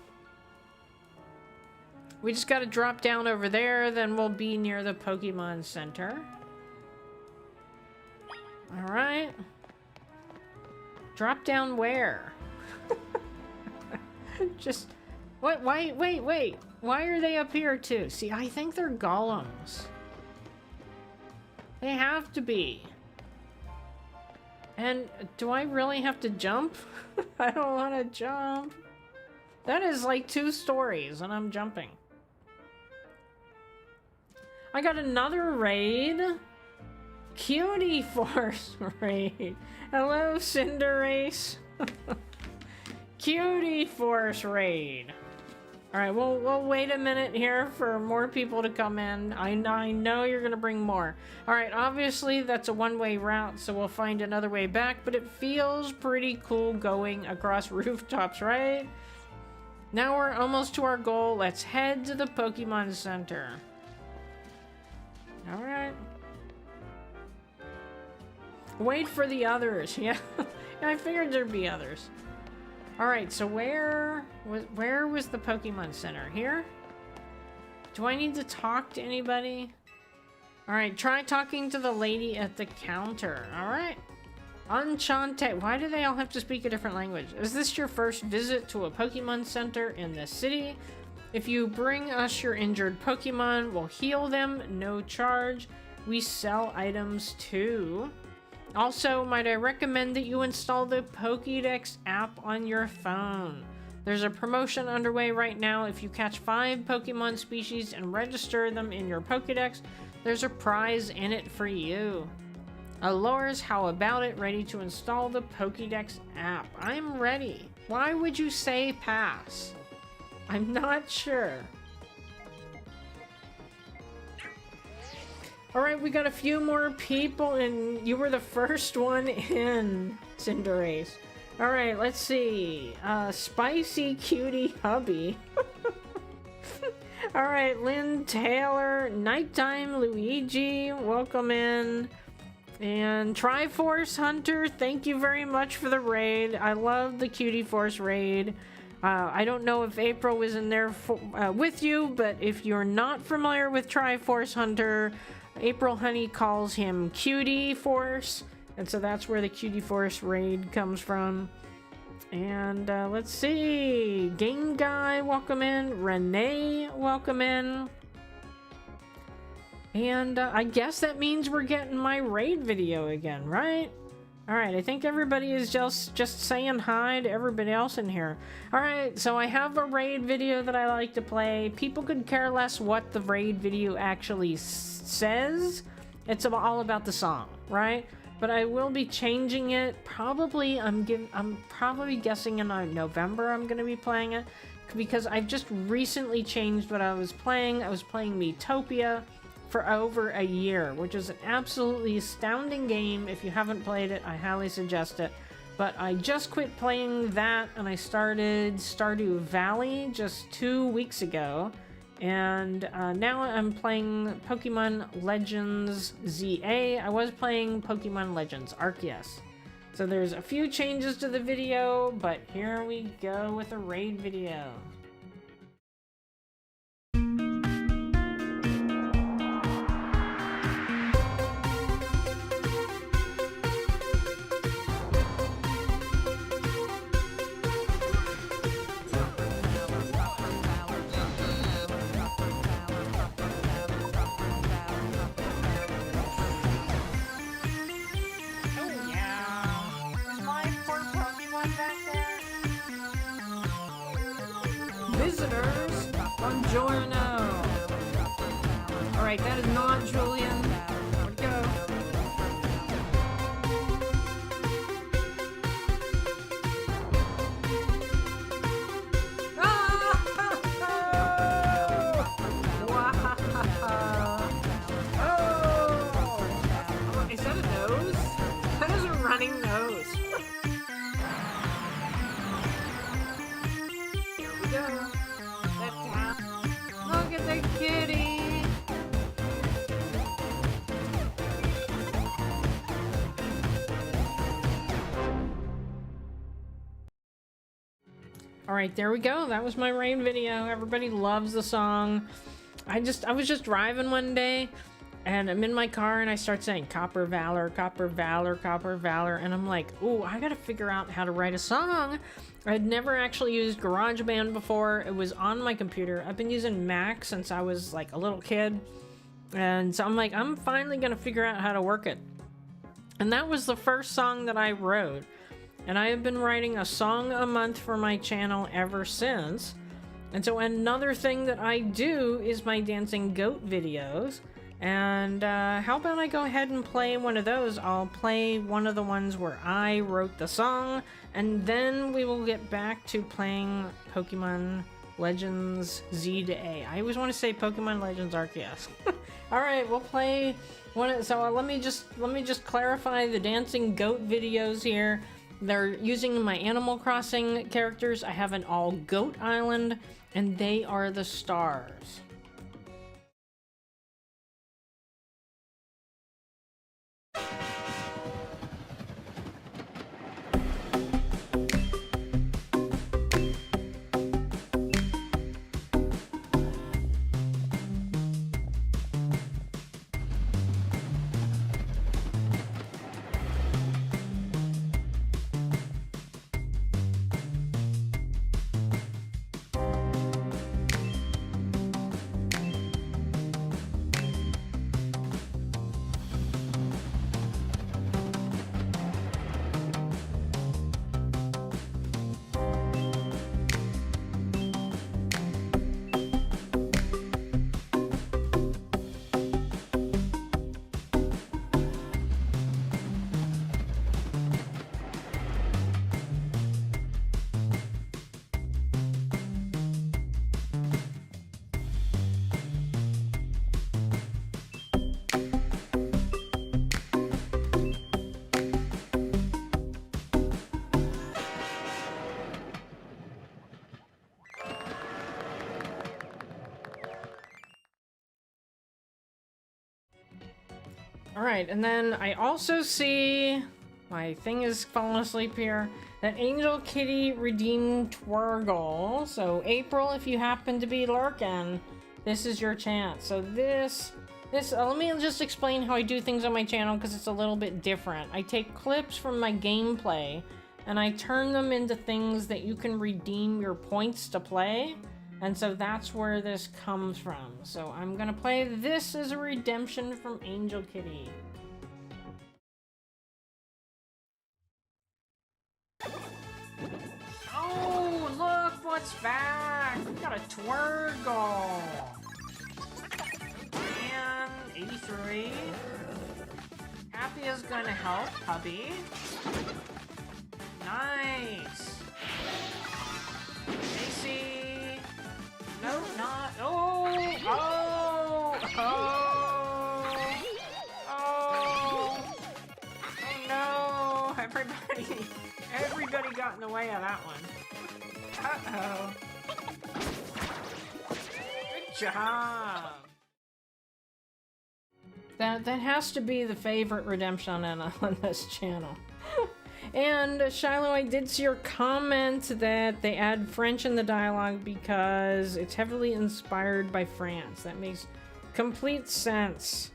We just gotta drop down over there, then we'll be near the Pokemon Center. Alright. Drop down where? Just... What? Wait. Why are they up here too? See, I think they're golems. They have to be. And do I really have to jump? I don't want to jump. That is like 2 stories and I'm jumping. I got another raid. Cutie Force raid. Hello, Cinderace. Cutie Force raid. Alright, we'll wait a minute here for more people to come in. I know you're gonna bring more. Alright, obviously that's a one-way route, so we'll find another way back, but it feels pretty cool going across rooftops, right? Now we're almost to our goal. Let's head to the Pokemon Center. Alright. Wait for the others, yeah. I figured there'd be others. Alright, so where was the Pokemon Center? Here? Do I need to talk to anybody? Alright, try talking to the lady at the counter. Alright. Enchante. Why do they all have to speak a different language? Is this your first visit to a Pokemon Center in the city? If you bring us your injured Pokemon, we'll heal them, no charge. We sell items too. Also, might I recommend that you install the Pokédex app on your phone. There's a promotion underway right now. If you catch 5 Pokemon species and register them in your Pokédex, there's a prize in it for you. Allures, how about it? Ready to install the Pokédex app? I'm ready. Why would you say pass? I'm not sure. Alright, we got a few more people, and you were the first one in, Cinderace. Alright, let's see. Spicy Cutie Hubby. Alright, Lynn Taylor, Nighttime Luigi, welcome in. And Triforce Hunter, thank you very much for the raid. I love the Cutie Force raid. I don't know if April was in there with you, but if you're not familiar with Triforce Hunter, April Honey calls him Cutie Force, and so that's where the Cutie Force raid comes from. And let's see, Game Guy, welcome in. Renee, welcome in. And I guess that means we're getting my raid video again, right? Alright, I think everybody is just saying hi to everybody else in here. Alright, so I have a raid video that I like to play. People could care less what the raid video actually says. It's all about the song, right? But I will be changing it. Probably, I'm probably guessing in November I'm going to be playing it. Because I've just recently changed what I was playing. I was playing Miitopia for over a year, which is an absolutely astounding game. If you haven't played it, I highly suggest it. But I just quit playing that and I started Stardew Valley just 2 weeks ago. And now I'm playing Pokemon Legends ZA. I was playing Pokemon Legends Arceus. So there's a few changes to the video, but here we go with a raid video. Visitors, buongiorno. Alright, that is not Julian. Where'd it go? Oh! Is that a nose? That is a running nose. Look at the kitty! Alright, there we go. That was my raid video. Everybody loves the song. I was just driving one day and I'm in my car and I start saying Copper Valor, Copper Valor, Copper Valor, and I'm like, ooh, I gotta figure out how to write a song. I'd never actually used GarageBand before. It was on my computer. I've been using Mac since I was like a little kid. And so I'm like, I'm finally gonna figure out how to work it. And that was the first song that I wrote. And I have been writing a song a month for my channel ever since. And so another thing that I do is my dancing goat videos. And how about I go ahead and play one of those? I'll play one of the ones where I wrote the song, and then we will get back to playing Pokemon Legends Z to A. I always want to say Pokemon Legends Arceus. All right, we'll play one. So let me just clarify the dancing goat videos here. They're using my Animal Crossing characters. I have an all goat island, and they are the stars. Alright, and then I also see, my thing is falling asleep here, that Angel Kitty redeemed Twirgle. So April, if you happen to be lurking, this is your chance. So this, let me just explain how I do things on my channel because it's a little bit different. I take clips from my gameplay and I turn them into things that you can redeem your points to play. And so that's where this comes from. So I'm gonna play this as a redemption from Angel Kitty. Oh, look what's back! We got a Twirgle! And 83. Happy is gonna help, hubby. Nice! Casey! No, not. Oh! Oh! Oh! Oh! Oh no! Everybody! goody got in the way of that one. Uh-oh. Good job. That has to be the favorite redemption on this channel. And Shiloh, I did see your comment that they add French in the dialogue because it's heavily inspired by France. That makes complete sense.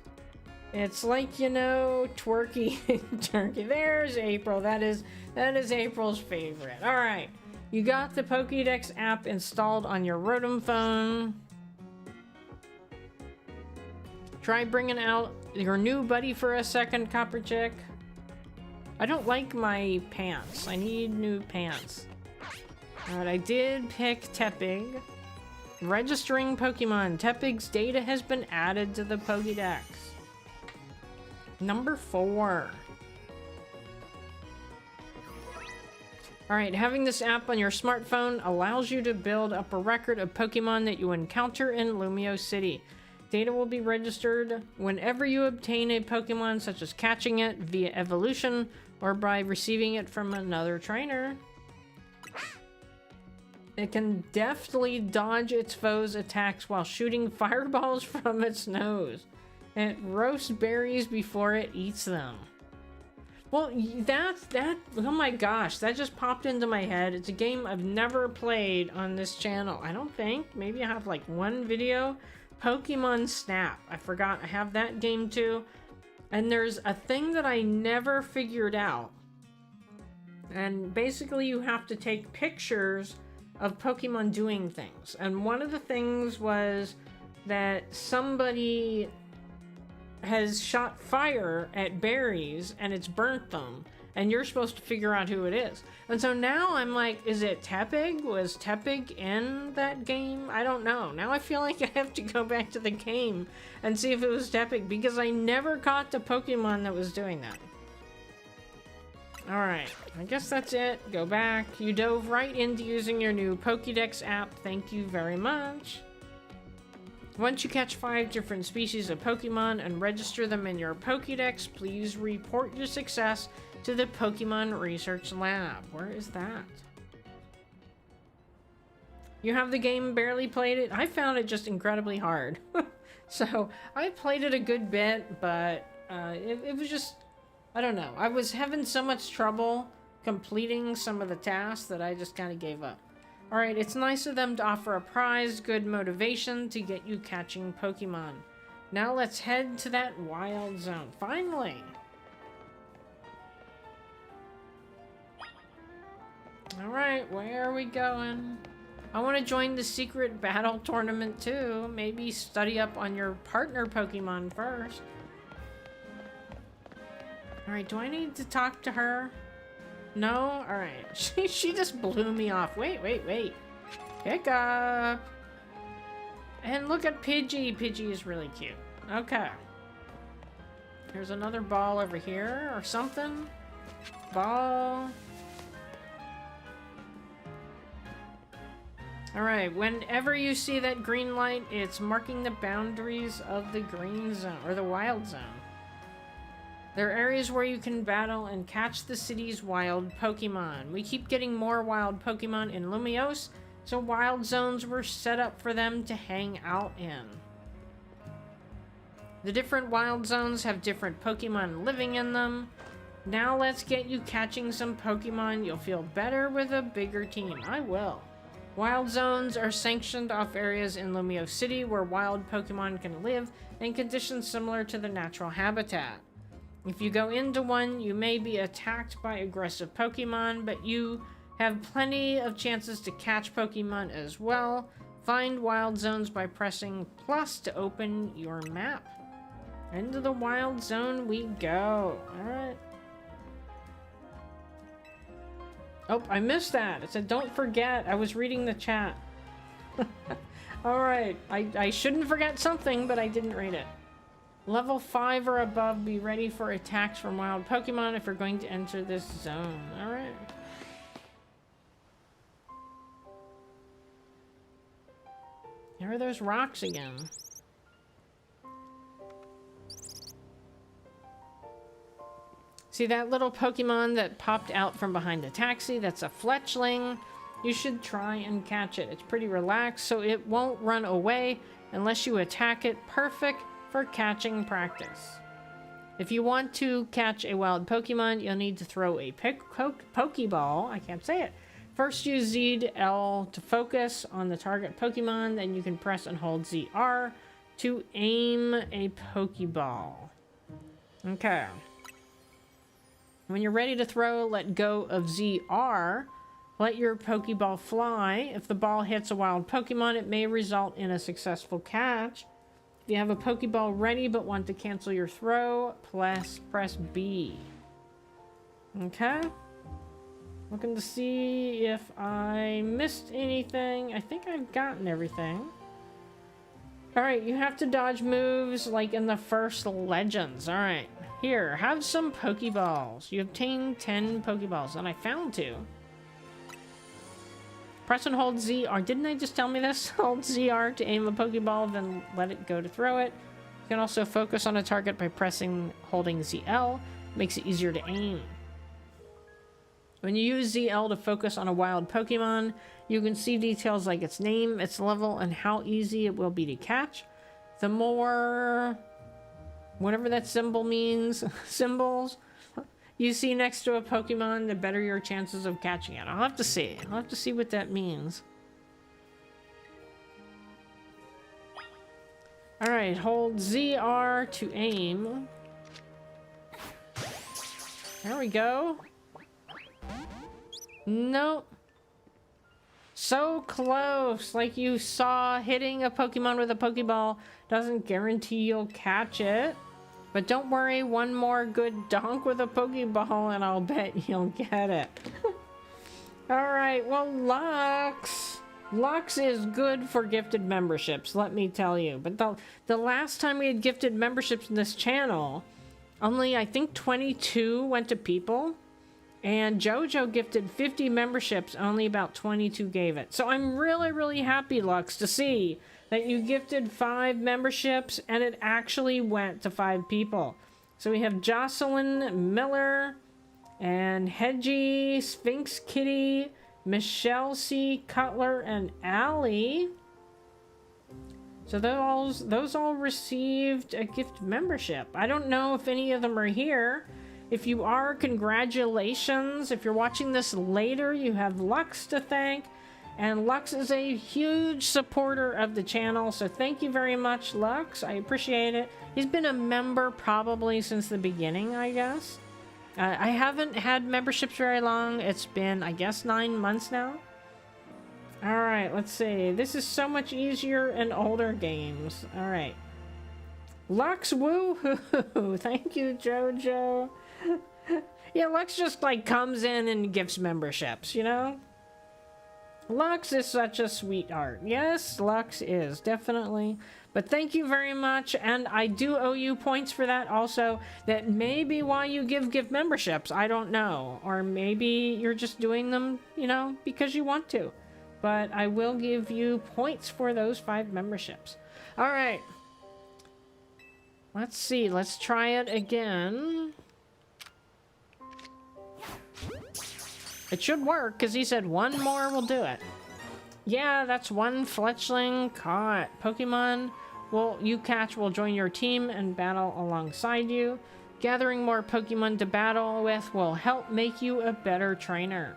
It's like, you know, twerky turkey. There's April. That is April's favorite. All right, you got the Pokédex app installed on your Rotom phone. Try bringing out your new buddy for a second, Copper Chick. I don't like my pants. I need new pants. Alright, I did pick Tepig. Registering Pokemon. Tepig's data has been added to the Pokédex. Number 4. Alright, having this app on your smartphone allows you to build up a record of Pokemon that you encounter in Lumio City. Data will be registered whenever you obtain a Pokemon, such as catching it via evolution or by receiving it from another trainer. It can deftly dodge its foes' attacks while shooting fireballs from its nose. It roasts berries before it eats them. Well, oh my gosh, that just popped into my head. It's a game I've never played on this channel. I don't think. Maybe I have like one video. Pokemon Snap. I forgot I have that game too. And there's a thing that I never figured out. And basically you have to take pictures of Pokemon doing things. And one of the things was that somebody has shot fire at berries and it's burnt them. And you're supposed to figure out who it is. And so now I'm like, is it Tepig? Was Tepig in that game? I don't know. Now I feel like I have to go back to the game and see if it was Tepig, because I never caught the Pokemon that was doing that. Alright, I guess that's it. Go back. You dove right into using your new Pokédex app. Thank you very much. Once you catch 5 different species of Pokemon and register them in your Pokédex, please report your success to the Pokemon Research Lab. Where is that? You have the game, barely played it? I found it just incredibly hard. So I played it a good bit, but it was just, I don't know. I was having so much trouble completing some of the tasks that I just kind of gave up. Alright, it's nice of them to offer a prize, good motivation to get you catching Pokemon. Now let's head to that wild zone. Finally! Alright, where are we going? I want to join the secret battle tournament too. Maybe study up on your partner Pokemon first. Alright, do I need to talk to her? No? Alright. She just blew me off. Wait. Pick up. And look at Pidgey. Pidgey is really cute. Okay. There's another ball over here or something. Ball. Alright, whenever you see that green light, it's marking the boundaries of the green zone, or the wild zone. There are areas where you can battle and catch the city's wild Pokemon. We keep getting more wild Pokemon in Lumiose, so wild zones were set up for them to hang out in. The different wild zones have different Pokemon living in them. Now let's get you catching some Pokemon. You'll feel better with a bigger team. I will. Wild zones are sanctioned off areas in Lumio City where wild Pokemon can live in conditions similar to the natural habitat. If you go into one, you may be attacked by aggressive Pokemon, but you have plenty of chances to catch Pokemon as well. Find wild zones by pressing plus to open your map. Into the wild zone we go. Alright. Oh, I missed that. It said don't forget. I was reading the chat. Alright. I shouldn't forget something, but I didn't read it. Level 5 or above, be ready for attacks from wild Pokemon if you're going to enter this zone. Alright. Here are those rocks again. See that little Pokemon that popped out from behind the taxi? That's a fletchling. You should try and catch it. It's pretty relaxed, so it won't run away unless you attack it. Perfect for catching practice. If you want to catch a wild Pokemon, you'll need to throw a Pokeball. I can't say it. First, use Z to L to focus on the target Pokemon. Then you can press and hold ZR to aim a Pokeball. Okay. When you're ready to throw, let go of ZR. Let your Pokeball fly. If the ball hits a wild Pokemon, it may result in a successful catch. If you have a Pokeball ready but want to cancel your throw, press B. Okay. Looking to see if I missed anything. I think I've gotten everything. Alright, you have to dodge moves like in the first Legends. Alright, here, have some Pokeballs. You obtained 10 Pokeballs, and I found 2. Press and hold ZR. Didn't they just tell me this? Hold ZR to aim a Pokeball, then let it go to throw it. You can also focus on a target by holding ZL. Makes it easier to aim. When you use ZL to focus on a wild Pokemon, you can see details like its name, its level, and how easy it will be to catch. The more, whatever that symbol means, symbols, you see next to a Pokemon, the better your chances of catching it. I'll have to see. I'll have to see what that means. Alright, hold ZR to aim. There we go. Nope. So close. Like you saw, hitting a Pokemon with a Pokeball doesn't guarantee you'll catch it. But don't worry, one more good donk with a Pokeball and I'll bet you'll get it. Alright, well, Lux. Lux is good for gifted memberships, let me tell you. But the last time we had gifted memberships in this channel, only I think 22 went to people. And JoJo gifted 50 memberships, only about 22 gave it. So I'm really, really happy, Lux, to see that you gifted 5 memberships and it actually went to 5 people. So we have Jocelyn Miller and Hedgie, Sphinx Kitty, Michelle C, Cutler, and Allie. So those all received a gift membership. I don't know if any of them are here. If you are, congratulations. If you're watching this later, you have Lux to thank. And Lux is a huge supporter of the channel, so thank you very much, Lux. I appreciate it. He's been a member probably since the beginning, I guess. I haven't had memberships very long. It's been, I guess, 9 months now. Alright, let's see. This is so much easier in older games. Alright. Lux, woohoo! Thank you, JoJo. Yeah, Lux just, like, comes in and gives memberships, you know? Lux is such a sweetheart. Yes, Lux is, definitely. But thank you very much, and I do owe you points for that also. That may be why you give memberships, I don't know. Or maybe you're just doing them, you know, because you want to. But I will give you points for those 5 memberships. Alright. Let's see, let's try it again. It should work, because he said one more will do it. Yeah, that's 1 fletchling caught. Pokemon you catch will join your team and battle alongside you. Gathering more Pokemon to battle with will help make you a better trainer.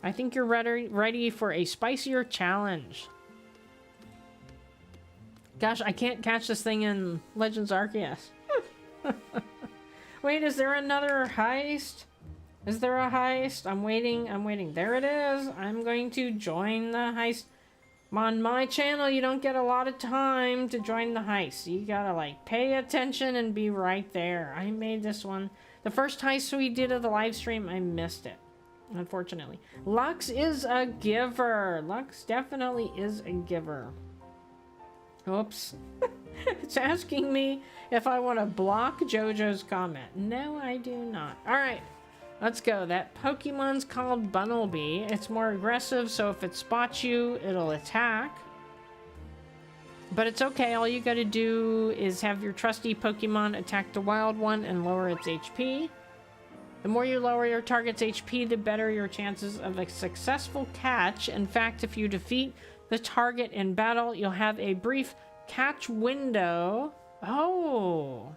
I think you're ready for a spicier challenge. Gosh, I can't catch this thing in Legends Arceus. Wait, is there another heist? Is there a heist? I'm waiting. There it is. I'm going to join the heist. On my channel, you don't get a lot of time to join the heist. You gotta, like, pay attention and be right there. I made this one. The first heist we did of the live stream, I missed it, unfortunately. Lux is a giver. Lux definitely is a giver. Oops. It's asking me if I want to block JoJo's comment. No, I do not. Alright. Let's go. That Pokemon's called Bunnelby. It's more aggressive, so if it spots you, it'll attack. But it's okay. All you gotta do is have your trusty Pokemon attack the wild one and lower its HP. The more you lower your target's HP, the better your chances of a successful catch. In fact, if you defeat the target in battle, you'll have a brief catch window. Oh.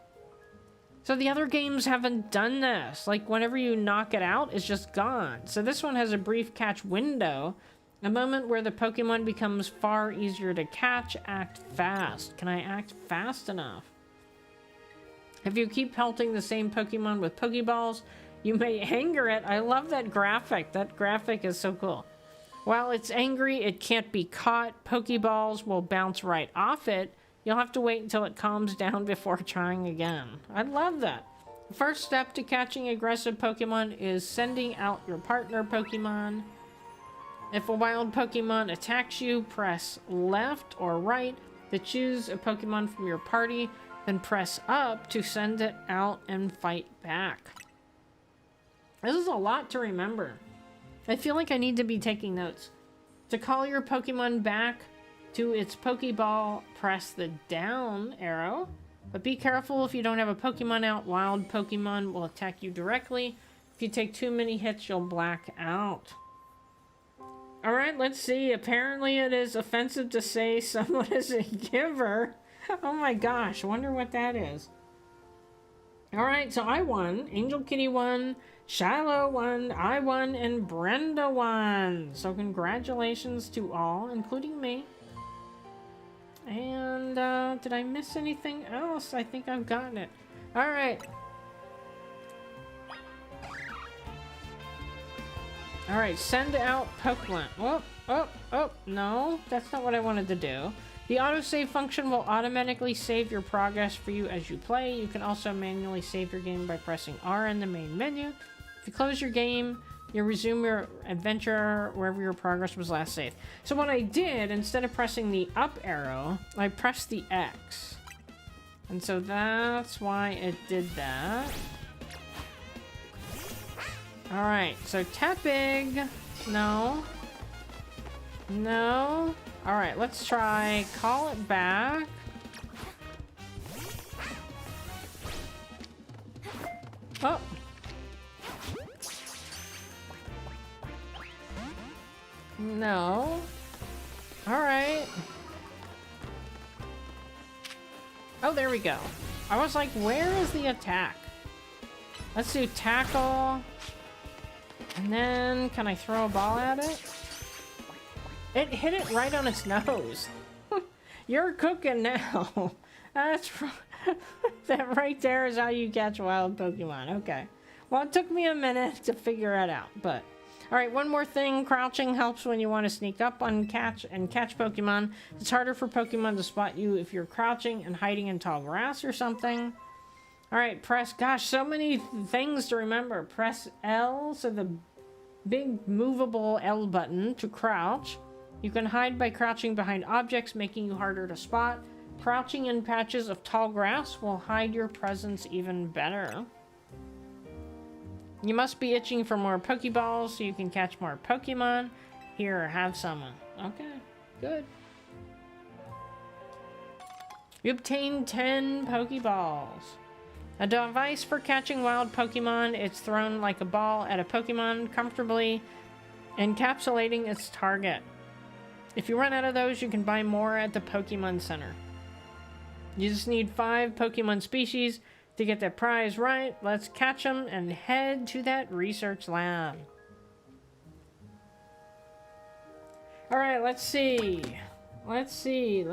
So the other games haven't done this. Like, whenever you knock it out, it's just gone. So this one has a brief catch window. A moment where the Pokemon becomes far easier to catch. Act fast. Can I act fast enough? If you keep pelting the same Pokemon with Pokeballs, you may anger it. I love that graphic. That graphic is so cool. While it's angry, it can't be caught. Pokeballs will bounce right off it. You'll have to wait until it calms down before trying again. I love that. The first step to catching aggressive Pokemon is sending out your partner Pokemon. If a wild Pokemon attacks you, press left or right to choose a Pokemon from your party, then press up to send it out and fight back. This is a lot to remember. I feel like I need to be taking notes. To call your Pokemon back to its Pokeball, press the down arrow. But be careful if you don't have a Pokemon out. Wild Pokemon will attack you directly. If you take too many hits, you'll black out. Alright, let's see. Apparently it is offensive to say someone is a giver. Oh my gosh, I wonder what that is. Alright, so I won. Angel Kitty won. Shiloh won. I won. And Brenda won. So congratulations to all, including me. And, did I miss anything else? I think I've gotten it. Alright. Alright, send out Pokemon. Oh, no. That's not what I wanted to do. The autosave function will automatically save your progress for you as you play. You can also manually save your game by pressing R in the main menu. If you close your game, you'll resume your adventure wherever your progress was last saved. So what I did, instead of pressing the up arrow, I pressed the X. And so that's why it did that. Alright, so Tepig. No. No. Alright, let's try call it back. Oh. No. Alright. Oh, there we go. I was like, where is the attack? Let's do tackle. And then, can I throw a ball at it? It hit it right on its nose. You're cooking now. That's that right there is how you catch wild Pokemon. Okay. Well, it took me a minute to figure it out, but all right. One more thing: crouching helps when you want to sneak up on catch Pokemon. It's harder for Pokemon to spot you if you're crouching and hiding in tall grass or something. All right, press. Gosh, so many things to remember. Press L, so the big movable L button to crouch. You can hide by crouching behind objects, making you harder to spot. Crouching in patches of tall grass will hide your presence even better. You must be itching for more Pokeballs so you can catch more Pokemon. Here, have some. Okay, good. You obtained 10 Pokeballs. A device for catching wild Pokemon. It's thrown like a ball at a Pokemon, comfortably encapsulating its target. If you run out of those, you can buy more at the Pokemon Center. You just need 5 Pokemon species to get that prize right. Let's catch them and head to that research lab. Alright, let's see. Let's see.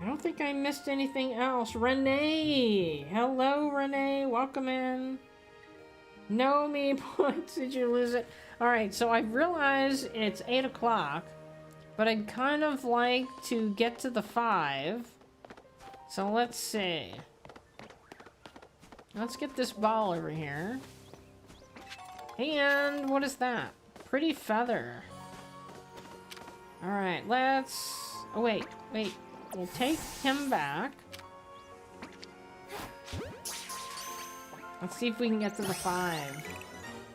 I don't think I missed anything else. Renee! Hello, Renee. Welcome in. No me points. Did you lose it? Alright, so I realize it's 8 o'clock, but I'd kind of like to get to the 5. So let's see. Let's get this ball over here. And what is that? Pretty feather. Alright, let's... Oh, wait. We'll take him back. Let's see if we can get to the 5.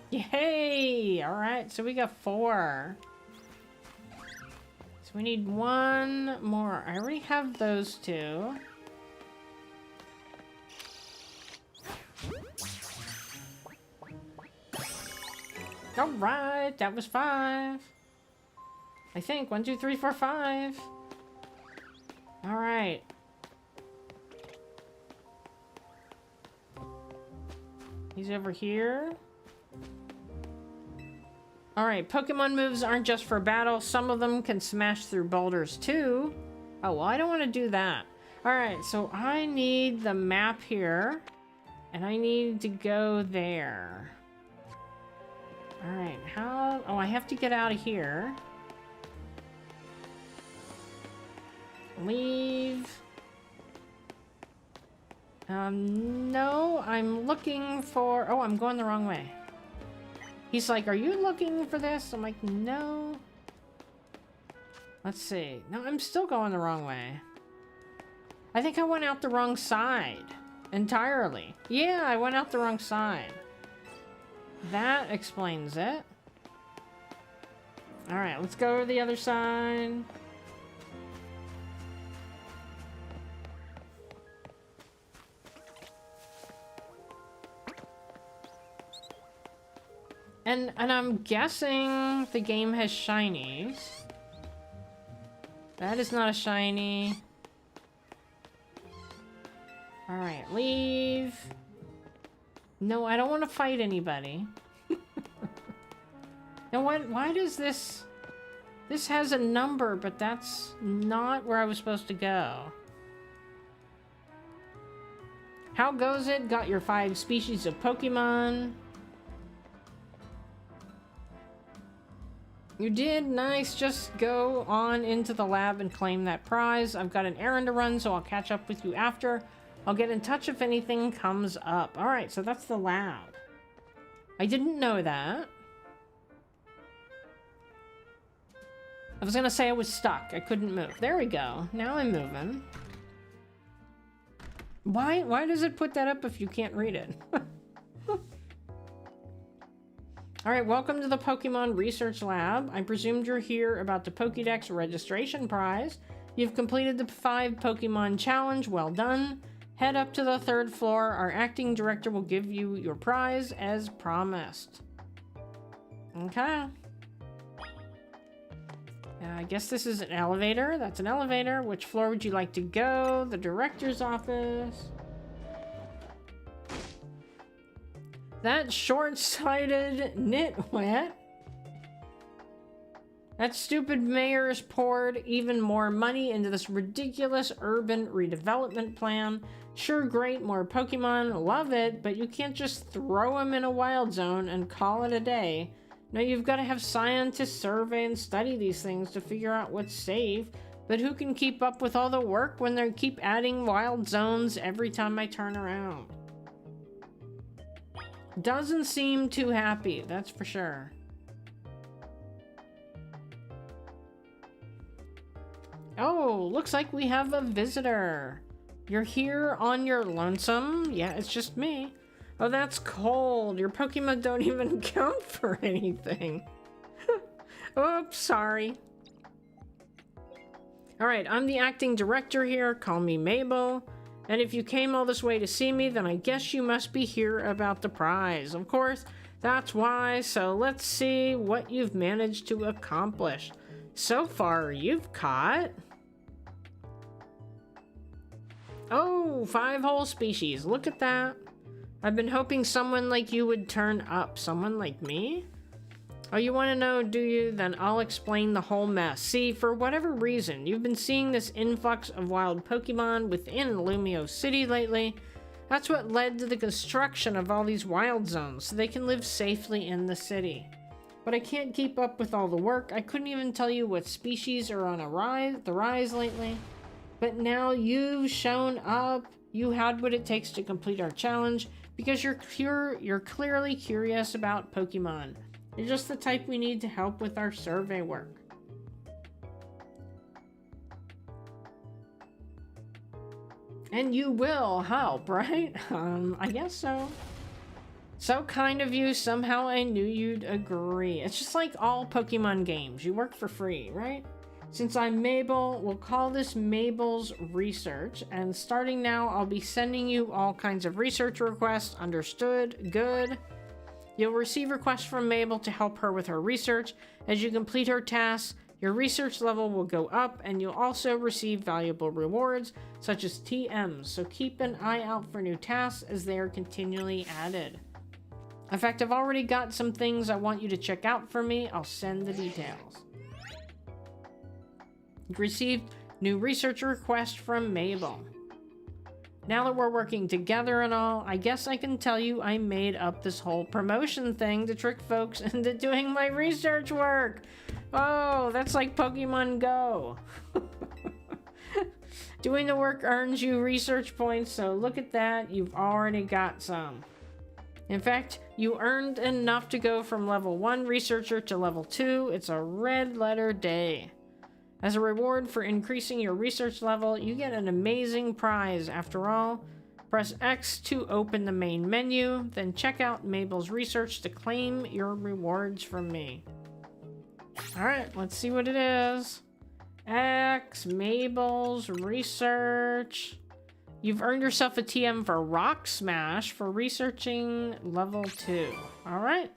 Yay! Alright, so we got 4. So we need 1 more. I already have those 2. All right, that was 5. I think 1, 2, 3, 4, 5. All right. He's over here. All right, Pokemon moves aren't just for battle. Some of them can smash through boulders too. Oh, well, I don't want to do that. All right, so I need the map here, and I need to go there. All right, how? Oh, I have to get out of here. Leave. No, I'm looking for... Oh, I'm going the wrong way. He's like, are you looking for this? I'm like, no. Let's see. No, I'm still going the wrong way. I think I went out the wrong side entirely. Yeah, I went out the wrong side. That explains it. All right, let's go to the other side. And I'm guessing the game has shinies. That is not a shiny. Alright, leave. No, I don't want to fight anybody. Now, why does this... This has a number, but that's not where I was supposed to go. How goes it? Got your 5 species of Pokemon. You did? Nice. Just go on into the lab and claim that prize. I've got an errand to run, so I'll catch up with you after. I'll get in touch if anything comes up. Alright, so that's the lab. I didn't know that. I was gonna say I was stuck. I couldn't move. There we go. Now I'm moving. Why does it put that up if you can't read it? Alright, welcome to the Pokemon Research Lab. I presumed you're here about the Pokédex registration prize. You've completed the 5 Pokemon challenge. Well done. Head up to the 3rd floor. Our acting director will give you your prize as promised. Okay. I guess this is an elevator. That's an elevator. Which floor would you like to go? The director's office. That short-sighted nitwit. That stupid mayor has poured even more money into this ridiculous urban redevelopment plan. Sure, great, more Pokemon, love it, but you can't just throw them in a wild zone and call it a day. No, you've got to have scientists survey and study these things to figure out what's safe. But who can keep up with all the work when they keep adding wild zones every time I turn around? Doesn't seem too happy, that's for sure. Oh, looks like we have a visitor. You're here on your lonesome? Yeah, it's just me. Oh, that's cold. Your Pokemon don't even count for anything. Oops, sorry. Alright, I'm the acting director here. Call me Mabel. And if you came all this way to see me, then I guess you must be here about the prize. Of course, that's why. So let's see what you've managed to accomplish. So far, you've caught... Oh, 5 whole species. Look at that. I've been hoping someone like you would turn up. Someone like me? Oh, you want to know, do you? Then I'll explain the whole mess. See, for whatever reason, you've been seeing this influx of wild Pokemon within Lumio City lately. That's what led to the construction of all these wild zones, so they can live safely in the city. But I can't keep up with all the work. I couldn't even tell you what species are on the rise lately. But now you've shown up. You had what it takes to complete our challenge, because you're clearly curious about Pokemon. You're just the type we need to help with our survey work. And you will help, right? I guess so. So kind of you. Somehow I knew you'd agree. It's just like all Pokemon games. You work for free, right? Since I'm Mabel, we'll call this Mabel's Research. And starting now, I'll be sending you all kinds of research requests. Understood? Good. You'll receive requests from Mabel to help her with her research. As you complete her tasks, your research level will go up, and you'll also receive valuable rewards, such as TMs, so keep an eye out for new tasks as they are continually added. In fact, I've already got some things I want you to check out for me. I'll send the details. Received new research request from Mabel. Now that we're working together and all, I guess I can tell you I made up this whole promotion thing to trick folks into doing my research work. Oh, that's like Pokemon Go. Doing the work earns you research points, so look at that, you've already got some. In fact, you earned enough to go from level 1 researcher to level 2. It's a red letter day. As a reward for increasing your research level, you get an amazing prize. After all, press X to open the main menu, then check out Mabel's research to claim your rewards from me. Alright, let's see what it is. X, Mabel's research. You've earned yourself a TM for Rock Smash for researching level 2. Alright.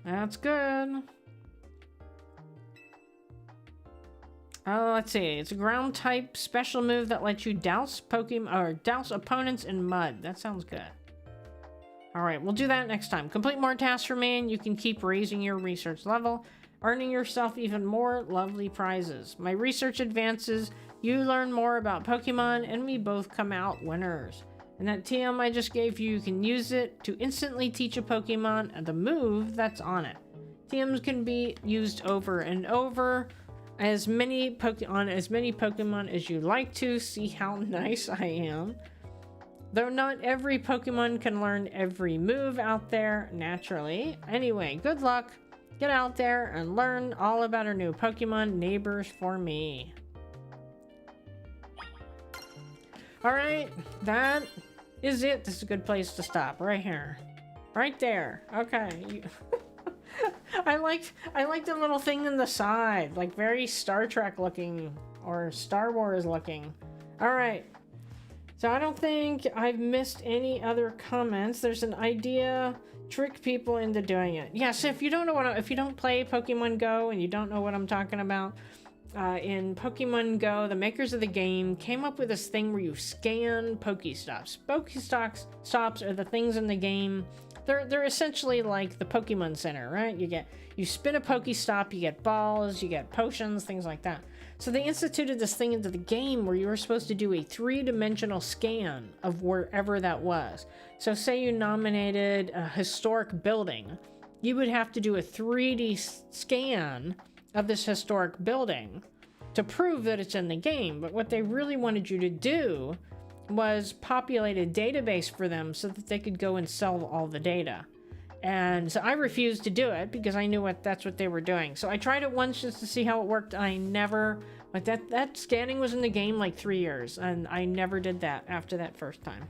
That's good. Let's see. It's a ground type special move that lets you douse Pokemon or douse opponents in mud. That sounds good. Alright, we'll do that next time. Complete more tasks for me and you can keep raising your research level, earning yourself even more lovely prizes. My research advances, you learn more about Pokemon, and we both come out winners. And that TM I just gave you, you can use it to instantly teach a Pokemon the move that's on it. TMs can be used over and over on as many Pokemon as you like to. See how nice I am. Though not every Pokemon can learn every move out there naturally. Anyway, good luck. Get out there and learn all about our new Pokemon neighbors for me. Alright, that is it. This is a good place to stop. Right here. Right there. Okay. I liked the little thing in the side. Like very Star Trek looking. Or Star Wars looking. Alright. So I don't think I've missed any other comments. There's an idea. Trick people into doing it. Yes, yeah, so if you don't know if you don't play Pokemon Go and you don't know what I'm talking about, in Pokemon Go, the makers of the game came up with this thing where you scan Pokestops. Pokestops are the things in the game. They're essentially like the Pokemon Center, right? You spin a Pokestop, you get balls, you get potions, things like that. So they instituted this thing into the game where you were supposed to do a 3-dimensional scan of wherever that was. So say you nominated a historic building, you would have to do a 3D scan of this historic building to prove that it's in the game. But what they really wanted you to do was populate a database for them so that they could go and sell all the data. And so I refused to do it because I knew that's what they were doing. So I tried it once just to see how it worked. Like that scanning was in the game like 3 years, and I never did that after that first time.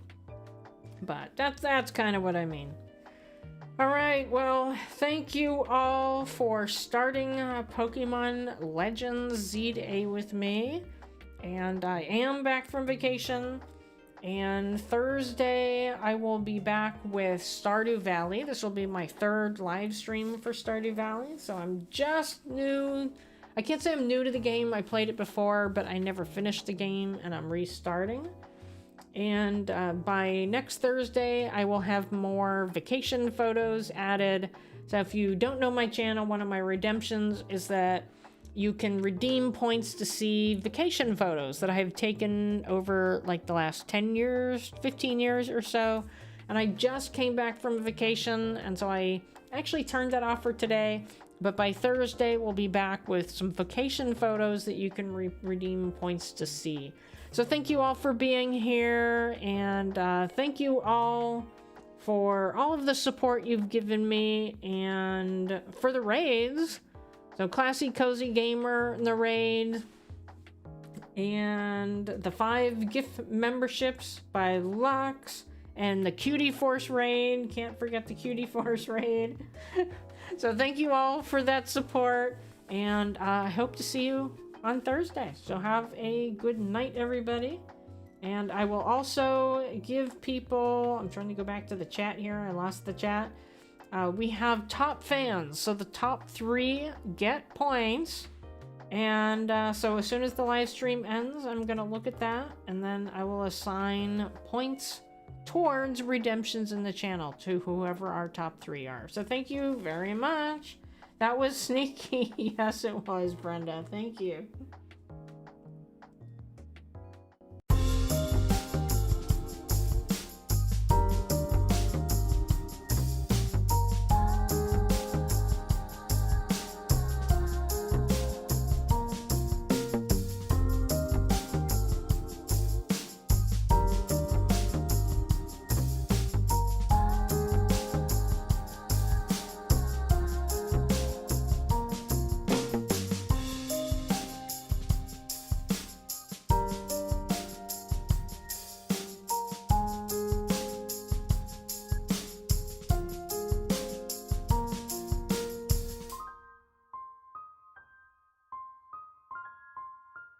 But that's kind of what I mean. Alright, well, thank you all for starting Pokemon Legends Z-Day with me. And I am back from vacation. And Thursday, I will be back with Stardew Valley. This will be my 3rd live stream for Stardew Valley. So I'm just new. I can't say I'm new to the game. I played it before, but I never finished the game, and I'm restarting. And by next Thursday, I will have more vacation photos added. So if you don't know my channel, one of my redemptions is that you can redeem points to see vacation photos that I have taken over like the last 10 years, 15 years or so. And I just came back from vacation, and so I actually turned that off for today. But by Thursday, we'll be back with some vacation photos that you can redeem points to see. So thank you all for being here, and thank you all for all of the support you've given me, and for the raids. So Classy Cozy Gamer in the raid, and the 5 gift memberships by Lux, and the Cutie Force raid. Can't forget the Cutie Force raid. So thank you all for that support, and I hope to see you on Thursday. So have a good night, everybody. And I will also give people, I'm trying to go back to the chat here, I lost the chat. we have top fans. So the top 3 get points. And so as soon as the live stream ends, I'm going to look at that. And then I will assign points towards redemptions in the channel to whoever our top 3 are. So thank you very much. That was sneaky. Yes, it was, Brenda. Thank you.